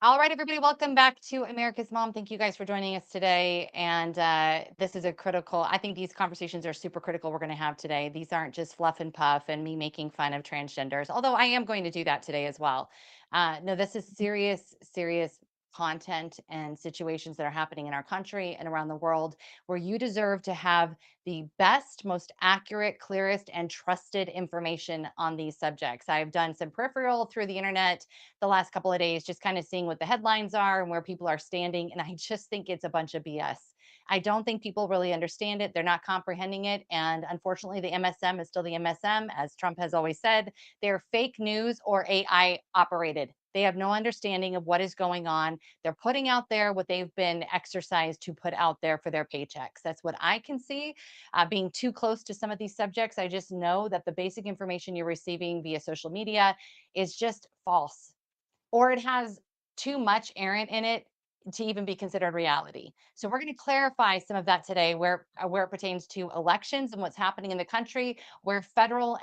All right, everybody, welcome back to America's Mom. Thank you guys for joining us today. And this is I think these conversations are super critical we're going to have today. These aren't just fluff and puff and me making fun of transgenders, although I am going to do that today as well. No, this is serious, serious content and situations that are happening in our country and around the world where you deserve to have the best, most accurate, clearest, and trusted information on these subjects. I've done some peripheral through the internet the last couple of days, just kind of seeing what the headlines are and where people are standing. And I just think it's a bunch of BS. I don't think people really understand it. They're not comprehending it. And unfortunately, the MSM is still the MSM, as Trump has always said. They're fake news or AI operated. They have no understanding of what is going on. They're putting out there what they've been exercised to put out there for their paychecks. That's what I can see. Being too close to some of these subjects, I just know that the basic information you're receiving via social media is just false, or it has too much errant in it to even be considered reality. So we're going to clarify some of that today, where it pertains to elections and what's happening in the country, where federal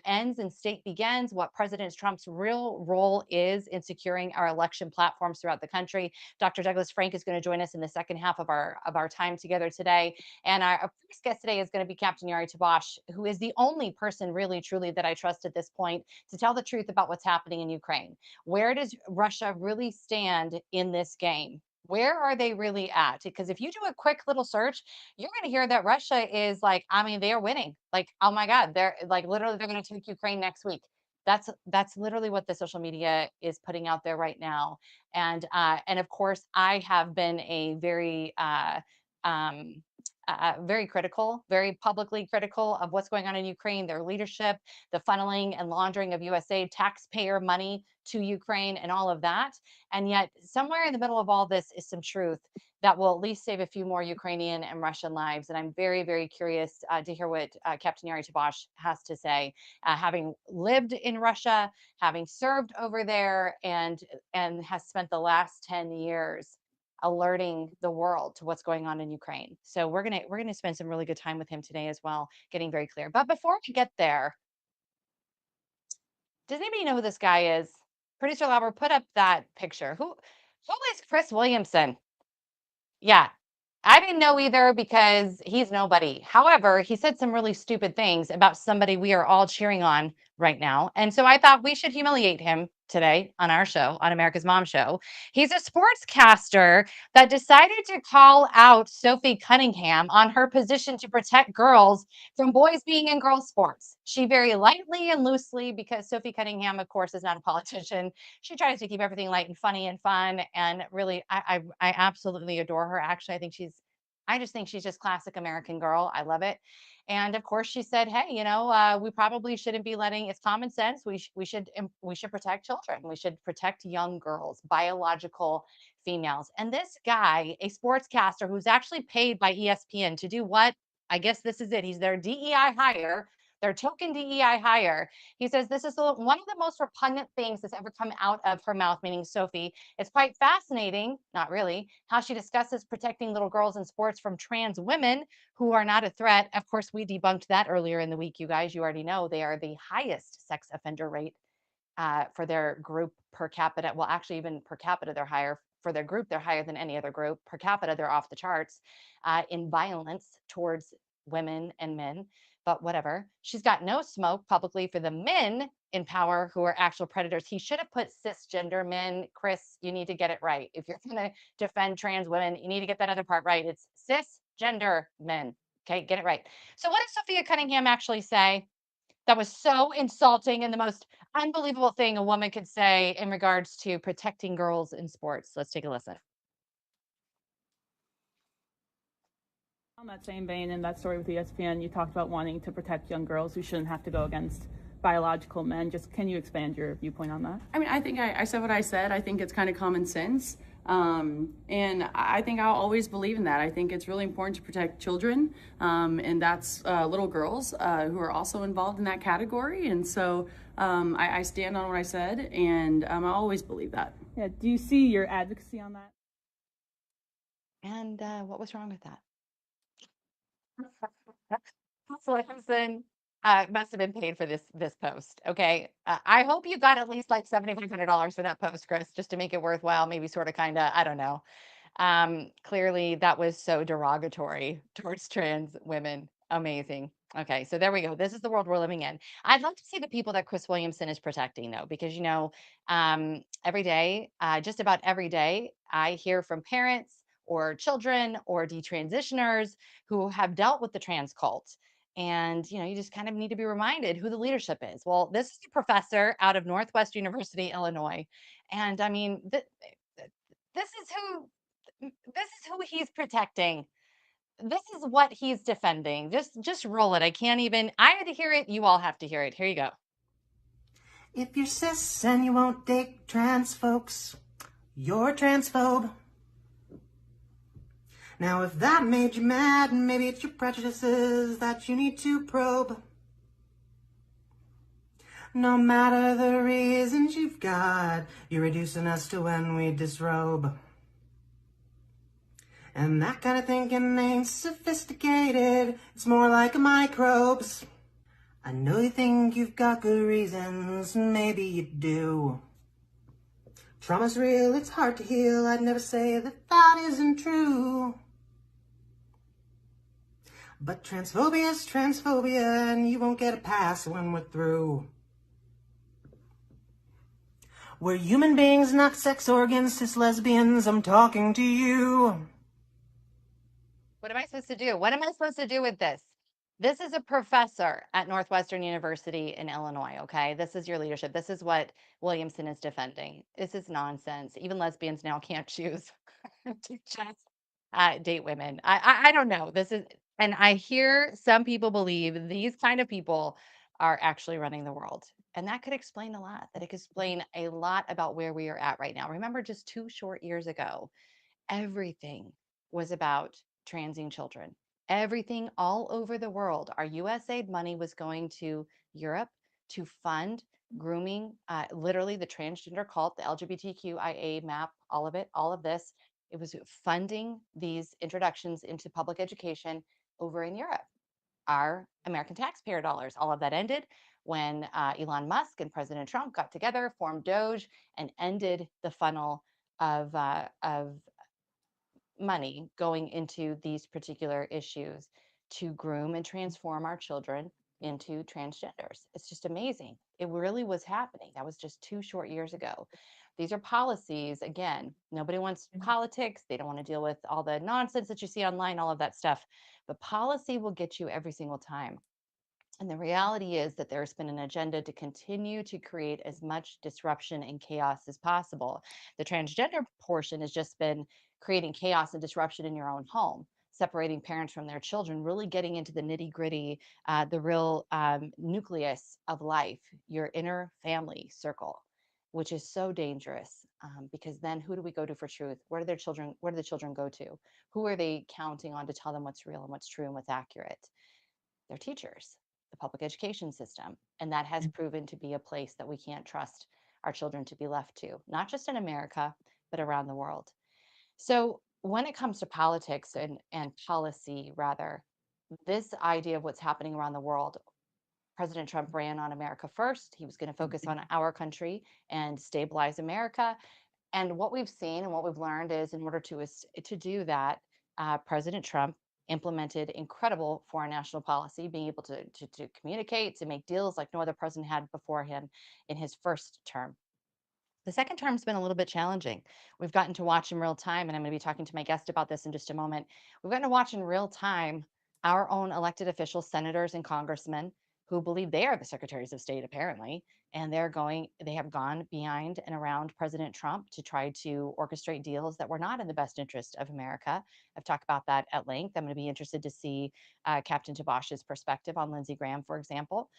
ends and state begins, what President Trump's real role is in securing our election platforms throughout the country. Dr. Douglas Frank is going to join us in the second half of our time together today, and our first guest today is going to be Captain Yari Tabash, who is the only person really truly that I trust at this point to tell the truth about what's happening in Ukraine. Where does Russia really stand in this game? Where are they really at? Because if you do a quick little search, you're going to hear that Russia is like, I mean, they are winning. Like, oh my God, they're like literally they're going to take Ukraine next week. That's literally what the social media is putting out there right now. And of course, I have been a um, very critical, very publicly critical of what's going on in Ukraine, their leadership, the funneling and laundering of USA taxpayer money to Ukraine, and all of that. And yet, somewhere in the middle of all this is some truth that will at least save a few more Ukrainian and Russian lives. And I'm very, very curious to hear what Captain Yari Tabash has to say, having lived in Russia, having served over there, and has spent the last 10 years alerting the world to what's going on in Ukraine. So we're gonna spend some really good time with him today as well, getting very clear. But before we get there, does anybody know who this guy is? Producer Lauber, put up that picture. Who is Chris Williamson? Yeah. I didn't know either because he's nobody. However, he said some really stupid things about somebody we are all cheering on right now. And so I thought we should humiliate him today on our show, on America's Mom Show. He's a sportscaster that decided to call out Sophie Cunningham on her position to protect girls from boys being in girls' sports. She very lightly and loosely, because Sophie Cunningham, of course, is not a politician, she tries to keep everything light and funny and fun. And really, I absolutely adore her. Actually, I just think she's just classic American girl. I love it. And of course, she said, "Hey, we probably shouldn't be letting. It's common sense. We should protect children. We should protect young girls, biological females." And this guy, a sportscaster who's actually paid by ESPN to do what? I guess this is it. He's their DEI hire, their token DEI hire. He says this is one of the most repugnant things that's ever come out of her mouth, meaning Sophie. It's quite fascinating, not really, how she discusses protecting little girls in sports from trans women who are not a threat. Of course, we debunked that earlier in the week, you guys. You already know they are the highest sex offender rate for their group per capita. Well, actually, even per capita, they're higher. For their group, they're higher than any other group. Per capita, they're off the charts in violence towards women and men. But whatever. She's got no smoke publicly for the men in power who are actual predators. He should have put cisgender men. Chris, you need to get it right. If you're going to defend trans women, you need to get that other part right. It's cisgender men. Okay, get it right. So, what did Sophia Cunningham actually say that was so insulting and the most unbelievable thing a woman could say in regards to protecting girls in sports? Let's take a listen. On that same vein, in that story with ESPN, you talked about wanting to protect young girls who shouldn't have to go against biological men. Just can you expand your viewpoint on that? I mean, I think I said what I said. I think it's kind of common sense. And I think I'll always believe in that. I think it's really important to protect children, and that's little girls who are also involved in that category. And so I stand on what I said, and I always believe that. Yeah. Do you see your advocacy on that? And what was wrong with that? Williamson. Must have been paid for this post. Okay, I hope you got at least like $7,500 for that post, Chris, just to make it worthwhile. Maybe sort of, kind of, I don't know. Clearly that was so derogatory towards trans women. Amazing. Okay, so there we go. This is the world we're living in. I'd love to see the people that Chris Williamson is protecting, though, because every day, just about every day, I hear from parents or children or detransitioners who have dealt with the trans cult. And you just kind of need to be reminded who the leadership is. Well, this is a professor out of Northwest University, Illinois, and I mean, this is who this is who he's protecting. This is what he's defending. Just roll it. I can't even. I had to hear it. You all have to hear it. Here you go. If you're cis and you won't date trans folks, you're a transphobe. Now if that made you mad, maybe it's your prejudices that you need to probe. No matter the reasons you've got, you're reducing us to when we disrobe. And that kind of thinking ain't sophisticated, it's more like microbes. I know you think you've got good reasons, maybe you do. Trauma's real, it's hard to heal, I'd never say that that isn't true. But transphobia's transphobia, and you won't get a pass when we're through. We're human beings, not sex organs, cis lesbians, I'm talking to you. What am I supposed to do? What am I supposed to do with this? This is a professor at Northwestern University in Illinois, okay? This is your leadership. This is what Williamson is defending. This is nonsense. Even lesbians now can't choose to just date women. I don't know. This is, and I hear some people believe these kind of people are actually running the world. And that could explain a lot. That it could explain a lot about where we are at right now. Remember, just 2 short years ago, everything was about transing children. Everything all over the world. Our USAID money was going to Europe to fund grooming, literally the transgender cult, the LGBTQIA map, all of it, all of this. It was funding these introductions into public education over in Europe. Our American taxpayer dollars. All of that ended when Elon Musk and President Trump got together, formed Doge, and ended the funnel of money going into these particular issues to groom and transform our children into transgenders. It's just amazing. It really was happening. That was just 2 short years ago. These are policies. Again, nobody wants politics. They don't want to deal with all the nonsense that you see online, all of that stuff. But policy will get you every single time. And the reality is that there's been an agenda to continue to create as much disruption and chaos as possible. The transgender portion has just been creating chaos and disruption in your own home, separating parents from their children, really getting into the nitty gritty, the real nucleus of life, your inner family circle, which is so dangerous because then who do we go to for truth? Where do their children? Where do the children go to? Who are they counting on to tell them what's real and what's true and what's accurate? Their teachers, the public education system. And that has proven to be a place that we can't trust our children to be left to, not just in America, but around the world. So when it comes to politics and policy, rather, this idea of what's happening around the world, President Trump ran on America first. He was going to focus on our country and stabilize America. And what we've seen and what we've learned is, in order to do that, President Trump implemented incredible foreign national policy, being able to communicate, to make deals like no other president had before him in his first term. The second term's been a little bit challenging. We've gotten to watch in real time, and I'm going to be talking to my guest about this in just a moment. We've gotten to watch in real time our own elected officials, senators and congressmen, who believe they are the secretaries of state, apparently, and they have gone behind and around President Trump to try to orchestrate deals that were not in the best interest of America. I've talked about that at length. I'm going to be interested to see Captain Tabosh's perspective on Lindsey Graham, for example.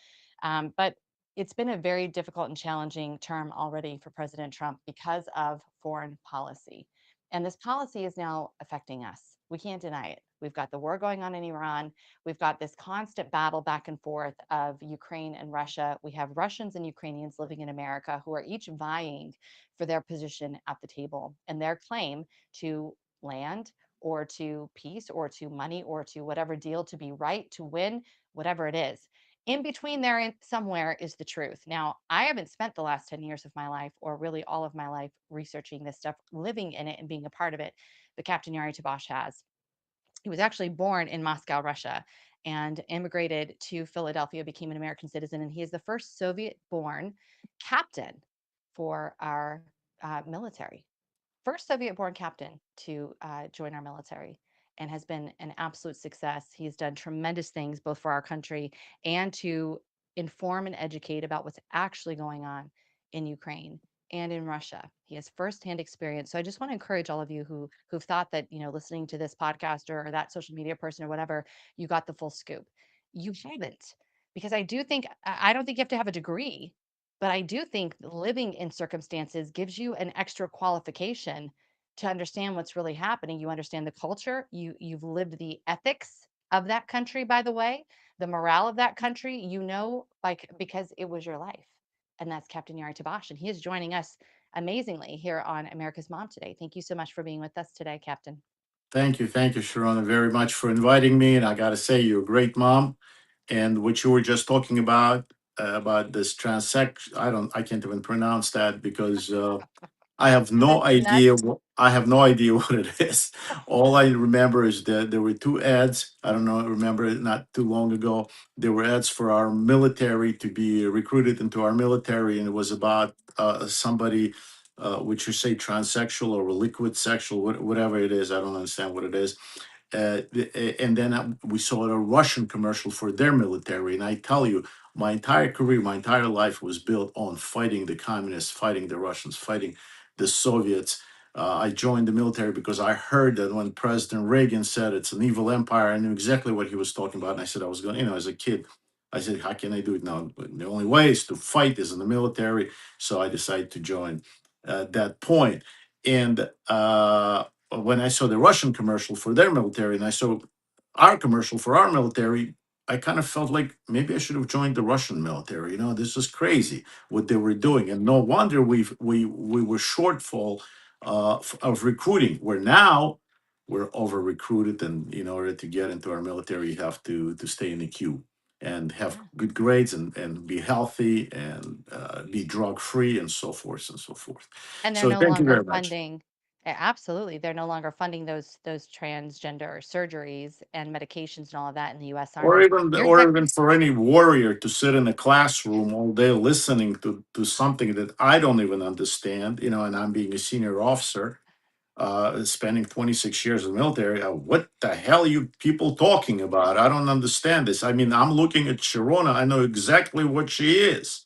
But it's been a very difficult and challenging term already for President Trump because of foreign policy. And this policy is now affecting us. We can't deny it. We've got the war going on in Iran. We've got this constant battle back and forth of Ukraine and Russia. We have Russians and Ukrainians living in America who are each vying for their position at the table and their claim to land or to peace or to money or to whatever deal, to be right, to win, whatever it is. in between there and somewhere is the truth. Now, I haven't spent the last 10 years of my life or really all of my life researching this stuff, living in it and being a part of it, but Captain Yari Tabash has. He was actually born in Moscow, Russia, and immigrated to Philadelphia, became an American citizen, and he is the first Soviet born captain for our military. First Soviet born captain to join our military, and has been an absolute success. He's done tremendous things both for our country and to inform and educate about what's actually going on in Ukraine and in Russia. He has firsthand experience. So I just want to encourage all of you who've thought that, listening to this podcast or that social media person or whatever, you got the full scoop. You haven't. Because I don't think you have to have a degree, but I do think living in circumstances gives you an extra qualification to understand what's really happening. You understand the culture, you've lived the ethics of that country, by the way, the morale of that country, like because it was your life. And that's Captain Yari Tabash. And he is joining us amazingly here on America's Mom today. Thank you so much for being with us today, Captain. Thank you, Sharona, very much for inviting me. And I got to say, you're a great mom. And what you were just talking about this transaction, I can't even pronounce that because I have no That's idea. nuts. I have no idea what it is. All I remember is that there were two ads. I don't know. Remember it not too long ago. There were ads for our military to be recruited into our military, and it was about somebody, which you say transsexual or liquid sexual, whatever it is. I don't understand what it is. And then we saw a Russian commercial for their military. And I tell you, my entire career, my entire life was built on fighting the communists, fighting the Russians, fighting the Soviets. I joined the military because I heard that when President Reagan said it's an evil empire, I knew exactly what he was talking about. And I said, I was going, as a kid, I said, how can I do it now? The only way is to fight is in the military. So I decided to join at that point. And when I saw the Russian commercial for their military and I saw our commercial for our military, I kind of felt like maybe I should have joined the Russian military. This is crazy what they were doing, and no wonder we were shortfall of recruiting. Where now we're over recruited, and in order to get into our military, you have to stay in the queue and have Yeah. good grades and be healthy and be drug free and so forth and so forth. And they're So no thank you longer very much. funding absolutely, they're no longer funding those transgender surgeries and medications and all of that in the US Or Army. even You're or exactly even for any warrior to sit in a classroom all day listening to something that I don't even understand, and I'm being a senior officer, spending 26 years in the military. What the hell are you people talking about? I don't understand this. I mean, I'm looking at Sharona. I know exactly what she is.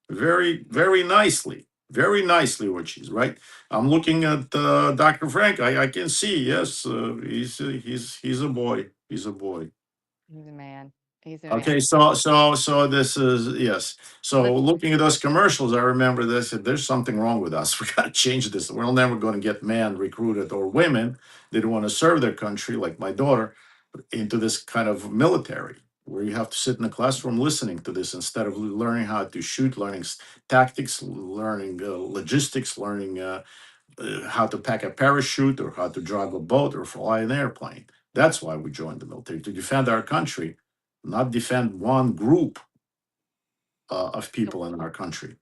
Very, very nicely what she's right. I'm looking at Dr. Frank. I can see. Yes, he's a boy. He's a boy. he's a man. He's a Okay, man. so this is yes. So Let's looking at those commercials, I remember this. There's something wrong with us. We got to change this. We're never going to get men recruited or women that want to serve their country, like my daughter, into this kind of military where you have to sit in a classroom listening to this instead of learning how to shoot, learning tactics, learning logistics, learning how to pack a parachute or how to drive a boat or fly an airplane. That's why we joined the military, to defend our country, not defend one group of people in our country.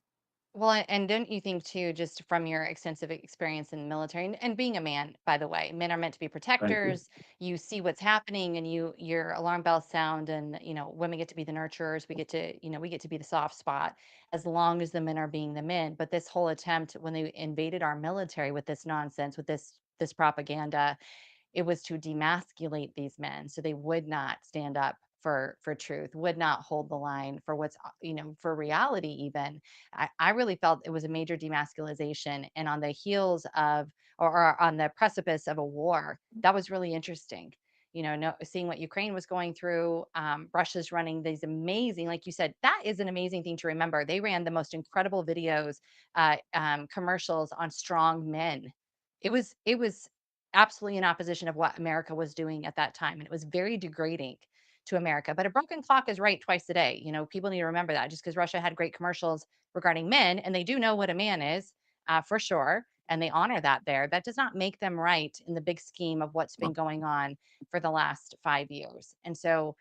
Well, and don't you think too, just from your extensive experience in the military and being a man, by the way, men are meant to be Thank you. protectors. You see what's happening and your alarm bells sound and women get to be the nurturers. We get to be the soft spot as long as the men are being the men. But this whole attempt when they invaded our military with this nonsense, with this propaganda, it was to demasculate these men so they would not stand up for truth, would not hold the line for what's for reality even. I really felt it was a major demasculization, and on the heels of or on the precipice of a war. That was really interesting. Seeing what Ukraine was going through. Russia's running these amazing, like you said, that is an amazing thing to remember. They ran the most incredible videos, commercials on strong men. It was absolutely in opposition of what America was doing at that time. And it was very degrading to America. But a broken clock is right twice a day. People need to remember that just because Russia had great commercials regarding men, and they do know what a man is for sure. And they honor that there. That does not make them right in the big scheme of what's been going on for the last 5 years. And so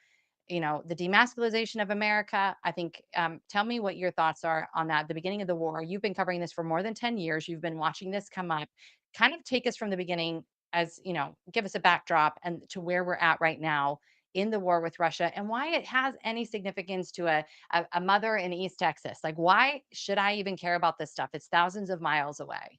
the demasculization of America. I think, tell me what your thoughts are on that. The beginning of the war, you've been covering this for more than 10 years. You've been watching this come up. Kind of take us from the beginning, as give us a backdrop and to where we're at right now in the war with Russia, and why it has any significance to a mother in East Texas. Like, why should I even care about this stuff? It's thousands of miles away.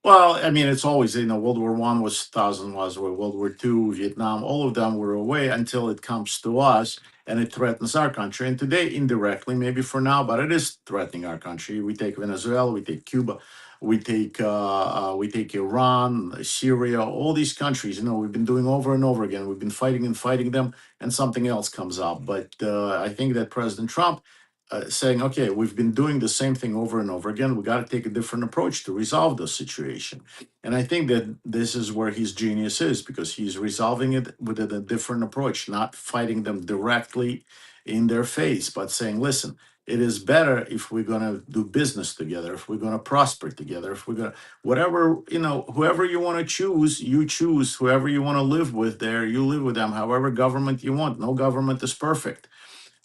Well, I mean, it's always, World War One was 1,000 miles away, World War Two, Vietnam, all of them were away until it comes to us and it threatens our country. And today, indirectly, maybe for now, but it is threatening our country. We take Venezuela, we take Cuba, we take Iran, Syria, all these countries. We've been doing over and over again. We've been fighting and fighting them, and something else comes up. But I think that President Trump saying, okay, we've been doing the same thing over and over again. We got to take a different approach to resolve the situation. And I think that this is where his genius is, because he's resolving it with a different approach, not fighting them directly in their face, but saying, listen, it is better if we're going to do business together, if we're going to prosper together, if we're going to, whatever, whoever you want to choose, you choose. Whoever you want to live with there, you live with them, however government you want. No government is perfect,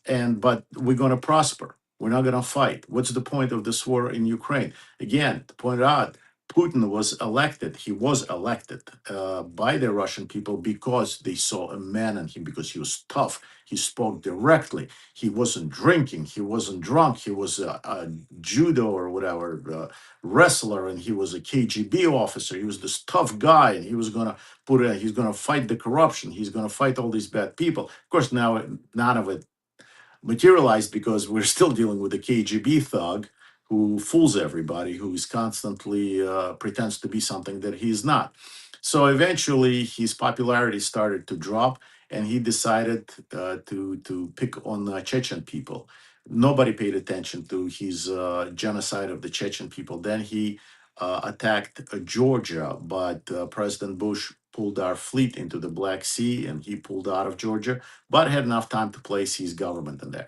but we're going to prosper. We're not going to fight. What's the point of this war in Ukraine? Again, to point out, Putin was elected. He was elected by the Russian people because they saw a man in him, because he was tough. He spoke directly. He wasn't drinking. He wasn't drunk. He was a judo or whatever wrestler, and he was a KGB officer. He was this tough guy, and he was going to he's going to fight the corruption. He's going to fight all these bad people. Of course, now none of it materialized, because we're still dealing with a KGB thug who fools everybody, who is constantly pretends to be something that he's not. So eventually, his popularity started to drop, and he decided to pick on Chechen people. Nobody paid attention to his genocide of the Chechen people. Then he attacked Georgia, but President Bush pulled our fleet into the Black Sea, and he pulled out of Georgia, but had enough time to place his government in there,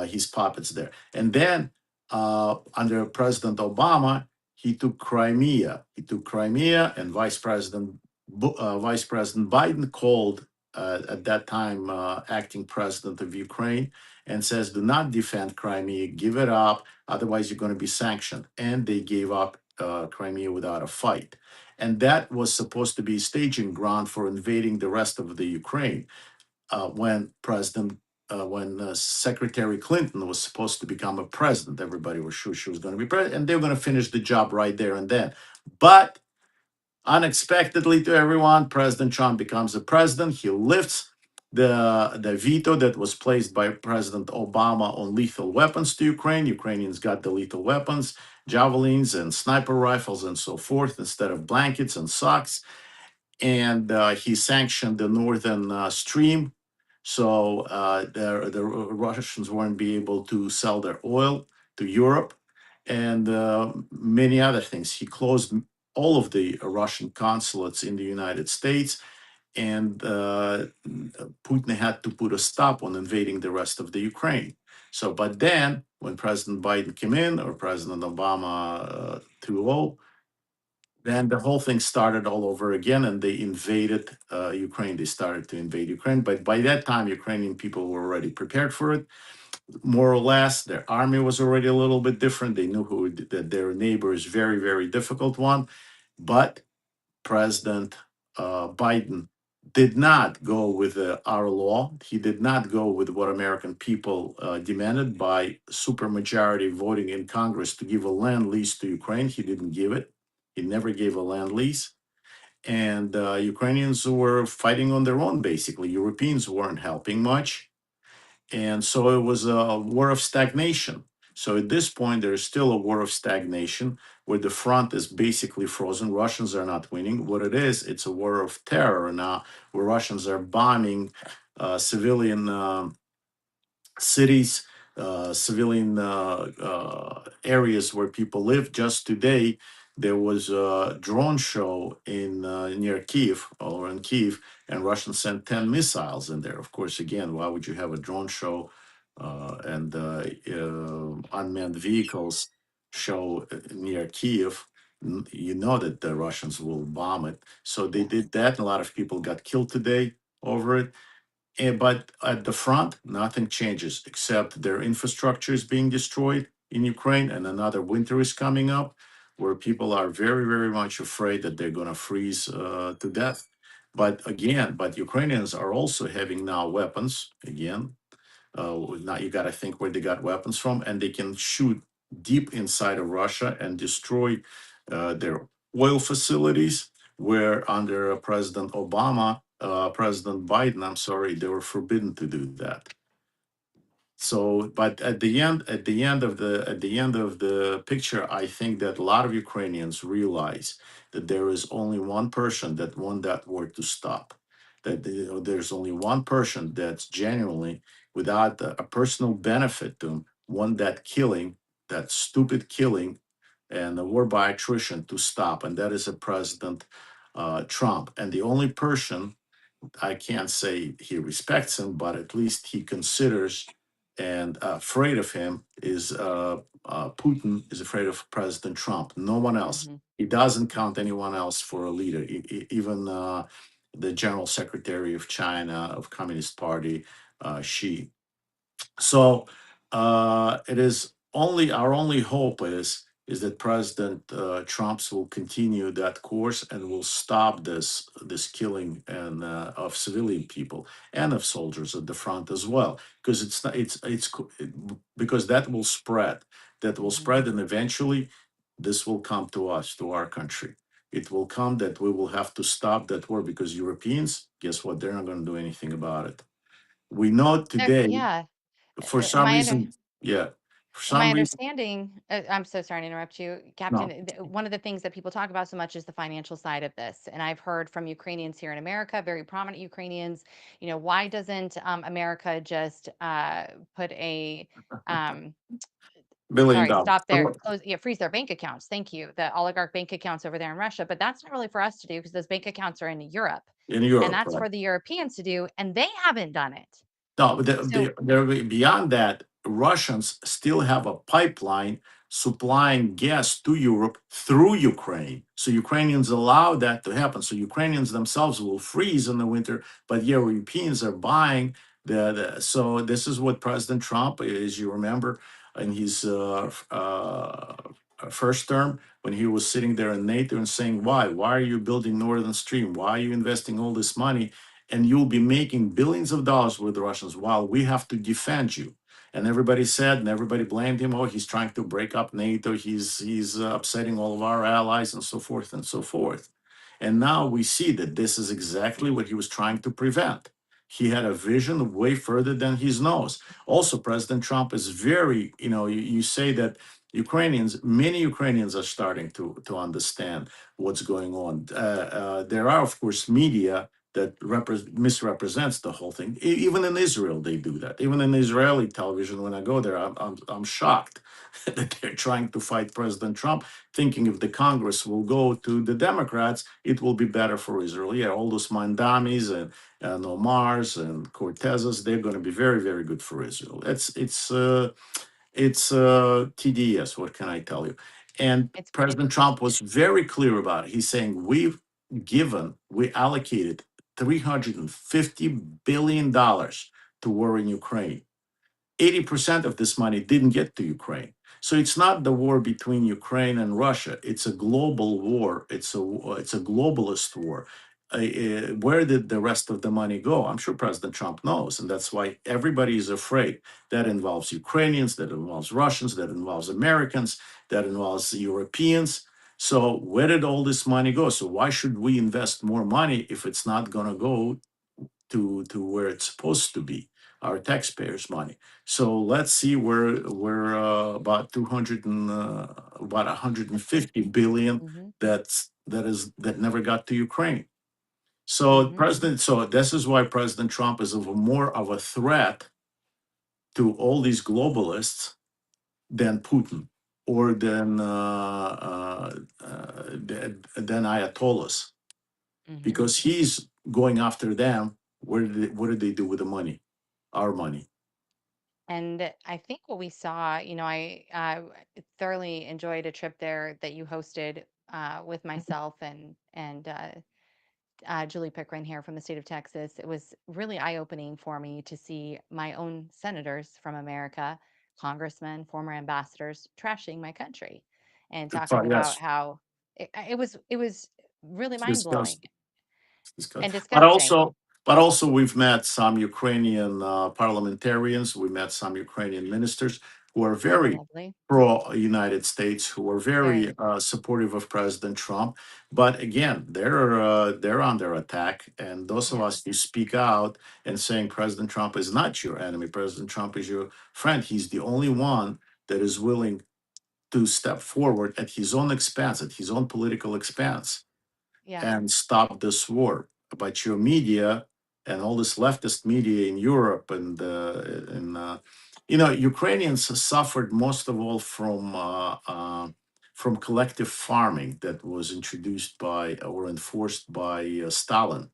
his puppets there. And then under President Obama, he took Crimea. And Vice President Biden called at that time acting president of Ukraine and says, "Do not defend Crimea. Give it up. Otherwise, you're going to be sanctioned." And they gave up Crimea without a fight. And that was supposed to be staging ground for invading the rest of the Ukraine. When Secretary Clinton was supposed to become a president, everybody was sure she was going to be president, and they were going to finish the job right there and then. But unexpectedly to everyone, President Trump becomes a president. He lifts the veto that was placed by President Obama on lethal weapons to Ukraine. Ukrainians got the lethal weapons, javelins and sniper rifles and so forth, instead of blankets and socks. And he sanctioned the Northern Stream, so the Russians weren't be able to sell their oil to Europe, and many other things. He closed all of the Russian consulates in the United States, and Putin had to put a stop on invading the rest of the Ukraine. So, but then when President Biden came in, or President Obama 2.0, then the whole thing started all over again, and they invaded Ukraine. They started to invade Ukraine, but by that time, Ukrainian people were already prepared for it, more or less. Their army was already a little bit different. They knew that their neighbor is very, very difficult one. But President Biden did not go with our law. He did not go with what American people demanded by supermajority voting in Congress to give a land lease to Ukraine. He didn't give it. He never gave a land lease. And Ukrainians were fighting on their own, basically. Europeans weren't helping much. And so it was a war of stagnation. So at this point, there is still a war of stagnation where the front is basically frozen. Russians are not winning. What it is, it's a war of terror now, where Russians are bombing civilian cities, civilian areas where people live. Just today, there was a drone show in near Kiev, or in Kiev, and Russians sent 10 missiles in there. Of course, again, why would you have a drone show and unmanned vehicles show near Kiev? You know that the Russians will bomb it. So they did that. And a lot of people got killed today over it. But at the front, nothing changes except their infrastructure is being destroyed in Ukraine, and another winter is coming up where people are very, very much afraid that they're going to freeze to death. But Ukrainians are also having now weapons again. Now you got to think where they got weapons from, and they can shoot deep inside of Russia and destroy their oil facilities. Where under President Obama, President Biden, I'm sorry, they were forbidden to do that. So, but at the end of the picture, I think that a lot of Ukrainians realize that there is only one person that want that war to stop. That there's only one person that's genuinely, without a personal benefit to him, want that killing, that stupid killing, and the war by attrition to stop, and that is a President Trump. And the only person, I can't say he respects him, but at least he considers and afraid of him is Putin is afraid of President Trump. No one else. Mhm. He doesn't count anyone else for a leader. Even the General Secretary of China of Communist Party, Xi. So it is only our only hope is that President Trump's will continue that course and will stop this killing and of civilian people and of soldiers at the front as well, because it's not because that will spread, Mhm. and eventually this will come to us, to our country. It will come that we will have to stop that war because Europeans, guess what? They're not going to do anything about it. We know today Yeah. for some My under reason, yeah, for my some reason, understanding, I'm so sorry to interrupt you, Captain. no. One of the things that people talk about so much is the financial side of this. And I've heard from Ukrainians here in America, very prominent Ukrainians, why doesn't America just put a, um, $1 billion. sorry, stop there, close, yeah, freeze their bank accounts. Thank you. The oligarch bank accounts over there in Russia. But that's not really for us to do because those bank accounts are in Europe. In And Europe, that's right? for the Europeans to do. And they haven't done it. No, but So, beyond that, Russians still have a pipeline supplying gas to Europe through Ukraine. So Ukrainians allow that to happen. So Ukrainians themselves will freeze in the winter, but Europeans are buying so this is what President Trump, as you remember, in his first term, when he was sitting there in NATO and saying, Why are you building Northern Stream? Why are you investing all this money? And you'll be making billions of dollars with the Russians while we have to defend you. And everybody said, and everybody blamed him. Oh, he's trying to break up NATO. He's upsetting all of our allies, and so forth and so forth. And now we see that this is exactly what he was trying to prevent. He had a vision way further than his nose. Also, President Trump is very, you say that many Ukrainians are starting to understand what's going on. There are, of course, media that misrepresents the whole thing. Even in Israel, they do that. Even in Israeli television, when I go there, I'm shocked that they're trying to fight President Trump, thinking if the Congress will go to the Democrats, it will be better for Israel. Yeah, all those Mandamis and Omars and Cortezes, they're going to be very, very good for Israel. It's TDS. What can I tell you? And it's President Trump was very clear about it. He's saying we allocated $350 billion to war in Ukraine. 80% of this money didn't get to Ukraine. So it's not the war between Ukraine and Russia. It's a global war. It's a globalist war. Where did the rest of the money go? I'm sure President Trump knows, and that's why everybody is afraid. That involves Ukrainians, that involves Russians, that involves Americans, that involves Europeans. So where did all this money go? So why should we invest more money if it's not going to go to where it's supposed to be, our taxpayers' money? So let's see where we're about 200 and about 150 billion hmm that never got to Ukraine. hmm So this is why President Trump is more of a threat to all these globalists than Putin or than Ayatollahs, hmm because he's going after them. What did they do with the money? Our money. And I think what we saw, I thoroughly enjoyed a trip there that you hosted with myself and Julie Pickering here from the state of Texas. It was really eye opening for me to see my own senators from America, congressmen, former ambassadors trashing my country and talking about Yes, how it was really it's mind blowing disgusting. Discuss. and But disgusting. also, but also, we've met some Ukrainian parliamentarians. We met some Ukrainian ministers who are Those are very lovely. pro-United States, who are very Very. supportive of President Trump. But again, they're under attack, and those of us Yes. who speak out and saying President Trump is not your enemy, President Trump is your friend. He's the only one that is willing to step forward at his own expense, at his own political expense, Yeah. and stop this war. But your media and all this leftist media in Europe and Ukrainians suffered most of all from collective farming that was introduced by or enforced by Stalin,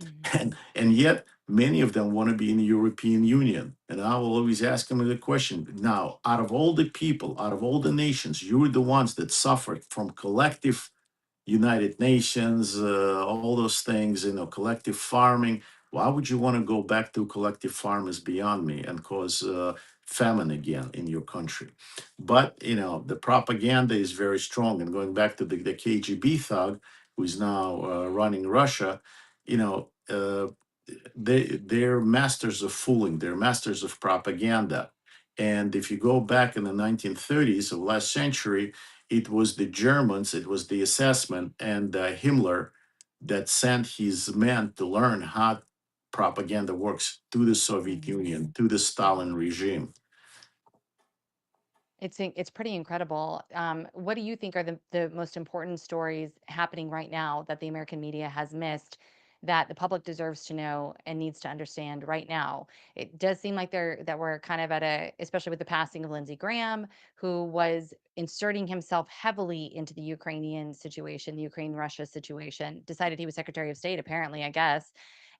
Mhm. and yet many of them want to be in the European Union. And I will always ask them the question: now, out of all the people, out of all the nations, you're the ones that suffered from collective United Nations, all those things, collective farming. Why would you want to go back to collective farm is beyond me and cause famine again in your country? But, the propaganda is very strong. And going back to the KGB thug who is now running Russia, you know, uh, they're masters of fooling, they're masters of propaganda. And if you go back in the 1930s of last century, it was the Germans, it was the assessment, and Himmler that sent his men to learn how propaganda works to the Soviet Mhm. Union, to the Stalin regime. It's pretty incredible. What do you think are the most important stories happening right now that the American media has missed that the public deserves to know and needs to understand right now? It does seem like that we're kind of at especially with the passing of Lindsey Graham, who was inserting himself heavily into the Ukrainian situation, the Ukraine-Russia situation, decided he was Secretary of State, apparently, I guess,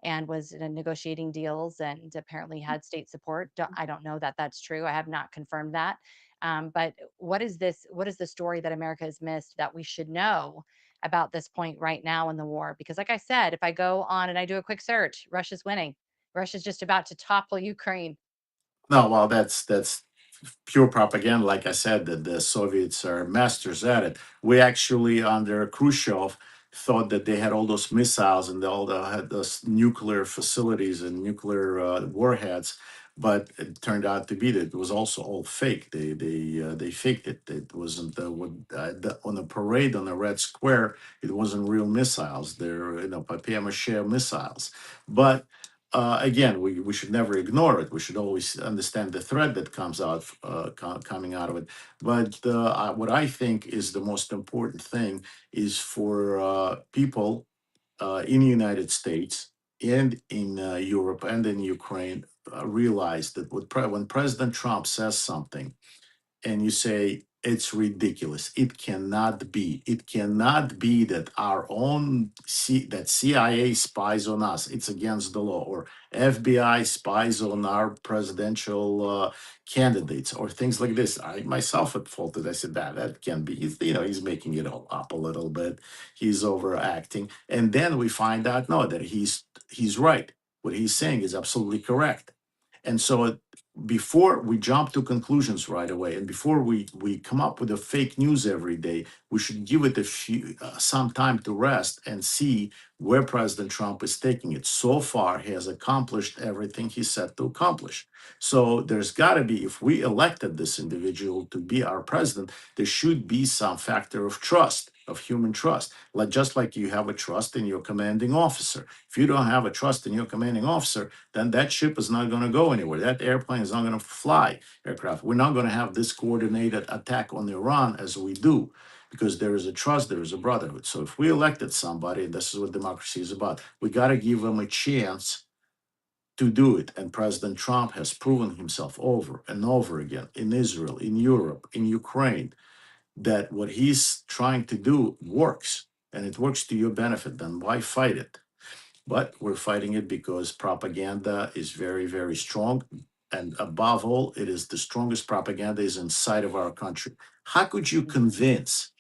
and was negotiating deals and apparently had state support. I don't know that that's true. I have not confirmed that, but what is this? What is the story that America has missed that we should know about this point right now in the war? Because, like I said, if I go on and I do a quick search, Russia's winning. Russia's just about to topple Ukraine. No, well, that's pure propaganda. Like I said, that the Soviets are masters at it. We actually, under Khrushchev, thought that they had all those missiles and had those nuclear facilities and nuclear warheads, but it turned out to be that it was also all fake. They faked it. It wasn't on the parade on the Red Square. It wasn't real missiles. They're papier-mâché missiles, but again, we should never ignore it. We should always understand the threat that comes out coming out of it. But what I think is the most important thing is for people in the United States and in Europe and in Ukraine realize that when President Trump says something and you say it's ridiculous. It cannot be. It cannot be that our own that CIA spies on us. It's against the law, or FBI spies on our presidential candidates, or things like this. I myself at fault that I said that can be. He's making it all up a little bit. He's overacting, and then we find out no that he's right. What he's saying is absolutely correct. And so before we jump to conclusions right away and before we come up with a fake news every day, we should give it some time to rest and see where President Trump is taking it. So far he has accomplished everything he set to accomplish. So there's got to be, if we elected this individual to be our president, there should be some factor of trust, of human trust, just like you have a trust in your commanding officer. If you don't have a trust in your commanding officer, then that ship is not going to go anywhere. That airplane is not going to fly aircraft. We're not going to have this coordinated attack on Iran as we do, because there is a trust, there is a brotherhood. So if we elected somebody, and this is what democracy is about, we got to give them a chance to do it. And President Trump has proven himself over and over again in Israel, in Europe, in Ukraine, that what he's trying to do works, and it works to your benefit. Then why fight it? But we're fighting it because propaganda is very, very strong. And above all, it is the strongest propaganda is inside of our country. How could you Mhm. convince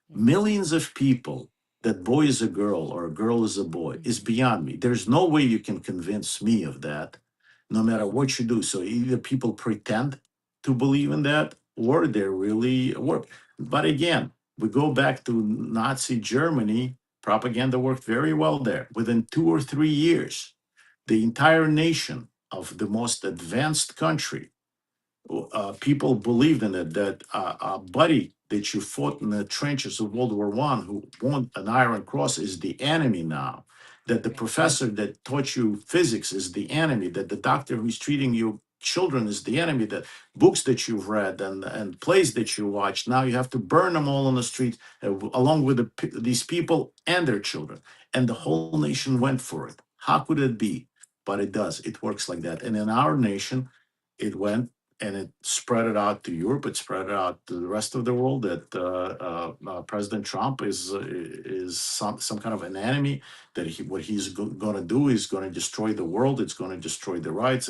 Mhm. millions of people that boy is a girl or a girl is a boy is beyond me. There's no way you can convince me of that, no matter what you do. So either people pretend to believe in that or they really work. But again, we go back to Nazi Germany, propaganda worked very well there. Within 2 or 3 years, the entire nation of the most advanced country, people believed in it, that a buddy that you fought in the trenches of World War I who won an Iron Cross is the enemy now, that the professor that taught you physics is the enemy, that the doctor who's treating you children is the enemy, that books that you've read and plays that you watch, now you have to burn them all on the street, along with these people and their children. And the whole nation went for it. How could it be? But it does. It works like that. And in our nation, it went and it spread it out to Europe. It spread it out to the rest of the world. That President Trump is some kind of an enemy. That what he's going to do is going to destroy the world. It's going to destroy the rights.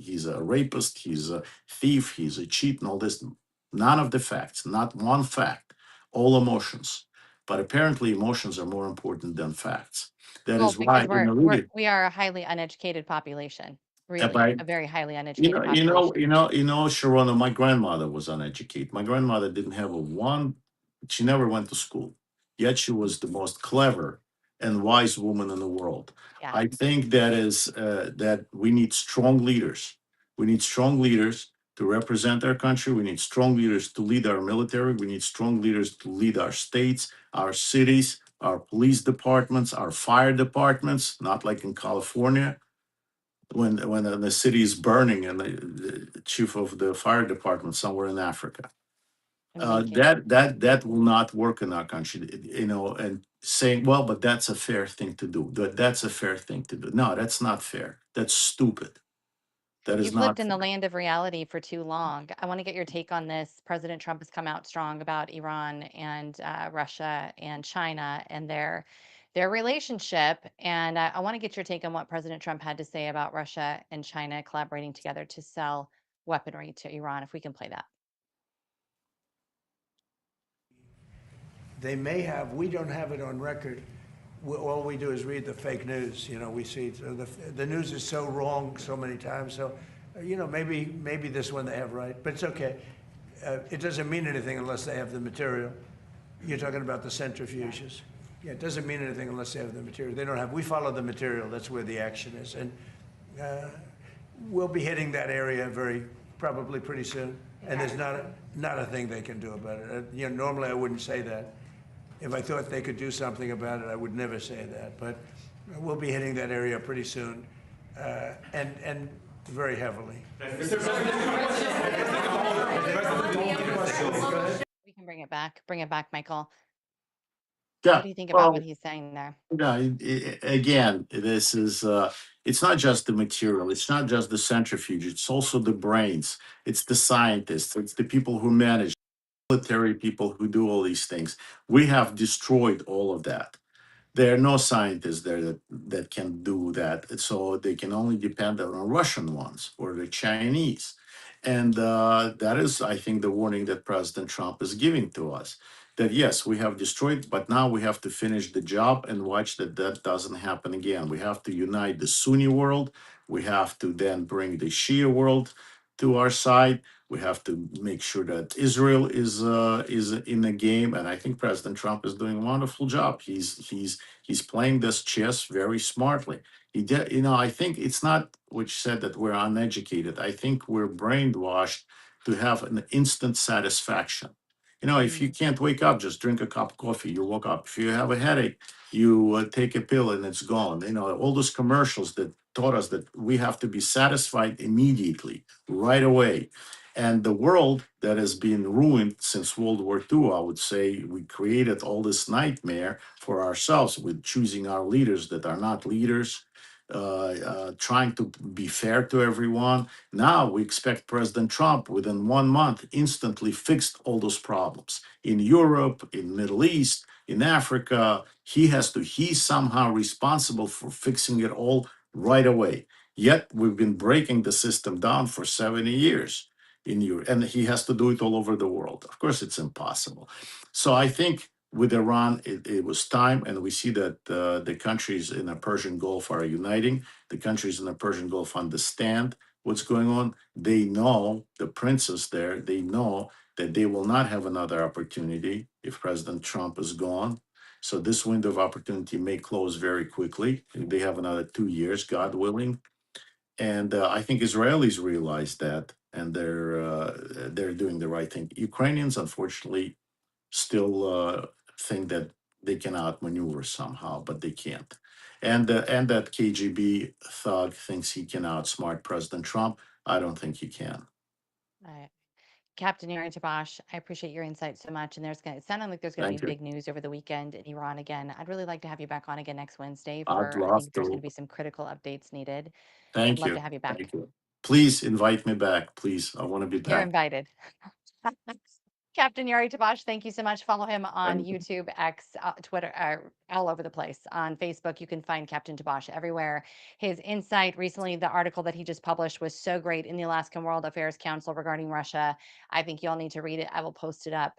He's a rapist. He's a thief. He's a cheat, and all this. None of the facts. Not one fact. All emotions. But apparently, emotions are more important than facts. That Well, is why because in the reading. we are a highly uneducated population, really, By a very highly you uneducated know, population. Sharona, my grandmother was uneducated. My grandmother didn't have she never went to school. Yet she was the most clever and wise woman in the world. Yeah. I think that we need strong leaders. We need strong leaders to represent our country. We need strong leaders to lead our military. We need strong leaders to lead our states, our cities, our police departments, our fire departments, not like in California when the city is burning and the chief of the fire department somewhere in Africa. That will not work in our country, and saying, well, but that's a fair thing to do. That's a fair thing to do. No, that's not fair. That's stupid. That is You've not lived in the fair. land of reality for too long. I want to get your take on this. President Trump has come out strong about Iran and Russia and China and their relationship. And I want to get your take on what President Trump had to say about Russia and China collaborating together to sell weaponry to Iran. If we can play that. They may have, we don't have it on record. All we do is read the fake news. We see the news is so wrong so many times. So, maybe this one they have right, but it's okay. It doesn't mean anything unless they have the material. You're talking about the centrifuges. Yeah, it doesn't mean anything unless they have the material. They don't have. We follow the material. That's where the action is, and we'll be hitting that area probably pretty soon. And there's not a thing they can do about it. Normally I wouldn't say that. If I thought they could do something about it, I would never say that. But we'll be hitting that area pretty soon, and very heavily. We can bring it back. Bring it back, Michael. Yeah. What do you think about what he's saying there? Again, this is it's not just the material, it's not just the centrifuge, it's also the brains, it's the scientists, it's the people who manage, military people who do all these things. We have destroyed all of that. There are no scientists there that can do that, so they can only depend on Russian ones or the Chinese. And that is, I think, the warning that President Trump is giving to us. That yes, we have destroyed, but now we have to finish the job and watch that doesn't happen again. We have to unite the Sunni world. We have to then bring the Shia world to our side. We have to make sure that Israel is in the game, and I think President Trump is doing a wonderful job. He's playing this chess very smartly. I think it's not what you said that we're uneducated. I think we're brainwashed to have an instant satisfaction. If you can't wake up, just drink a cup of coffee. You woke up. If you have a headache, you take a pill and it's gone. All those commercials that taught us that we have to be satisfied immediately, right away. And the world that has been ruined since World War II, I would say, we created all this nightmare for ourselves with choosing our leaders that are not leaders, trying to be fair to everyone. Now we expect President Trump within 1 month instantly fixed all those problems in Europe, in Middle East, in Africa. He's somehow responsible for fixing it all right away. Yet we've been breaking the system down for 70 years in Europe, and he has to do it all over the world. Of course, it's impossible. So I think with Iran, it was time, and we see that the countries in the Persian Gulf are uniting. The countries in the Persian Gulf understand what's going on. They know, the princes there, they know that they will not have another opportunity if President Trump is gone. So this window of opportunity may close very quickly. They have another 2 years, God willing. And I think Israelis realize that, and they're doing the right thing. Ukrainians, unfortunately, still think that they can outmaneuver somehow, but they can't. And that KGB thug thinks he can outsmart President Trump. I don't think he can. Uh, Captain Yuri Tabash, I appreciate your insight so much. And it sounded like there's going to Thank be you. big news over the weekend in Iran again. I'd really like to have you back on again next Wednesday I'd I love think there's going to. to be some critical updates needed. I'd Thank love to you. have you back. Thank you. Please invite me back. Please, I want to be You're back. invited. Captain Yari Tabash, thank you so much. Follow him on Thank you. YouTube, X, Twitter, all over the place. On Facebook, you can find Captain Tabash everywhere. His insight recently, the article that he just published was so great in the Alaskan World Affairs Council regarding Russia. I think you'll need to read it. I will post it up.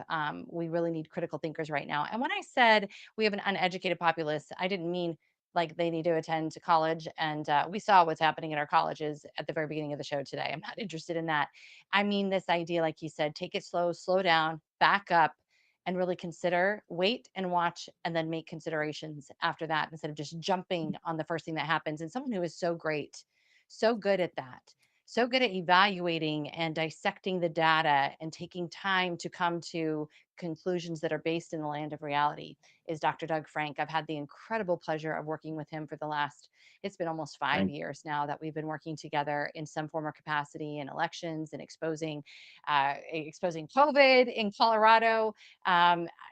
We really need critical thinkers right now. And when I said we have an uneducated populace, I didn't mean like they need to attend to college. And we saw what's happening in our colleges at the very beginning of the show today. I'm not interested in that. I mean, this idea, like you said, take it slow down, back up, and really consider, wait and watch, and then make considerations after that instead of just jumping on the first thing that happens. And someone who is so great, so good at that, so good at evaluating and dissecting the data and taking time to come to conclusions that are based in the land of reality is Dr. Doug Frank. I've had the incredible pleasure of working with him for the last, it's been almost 5 years now that we've been working together in some form or capacity in elections and exposing COVID in Colorado.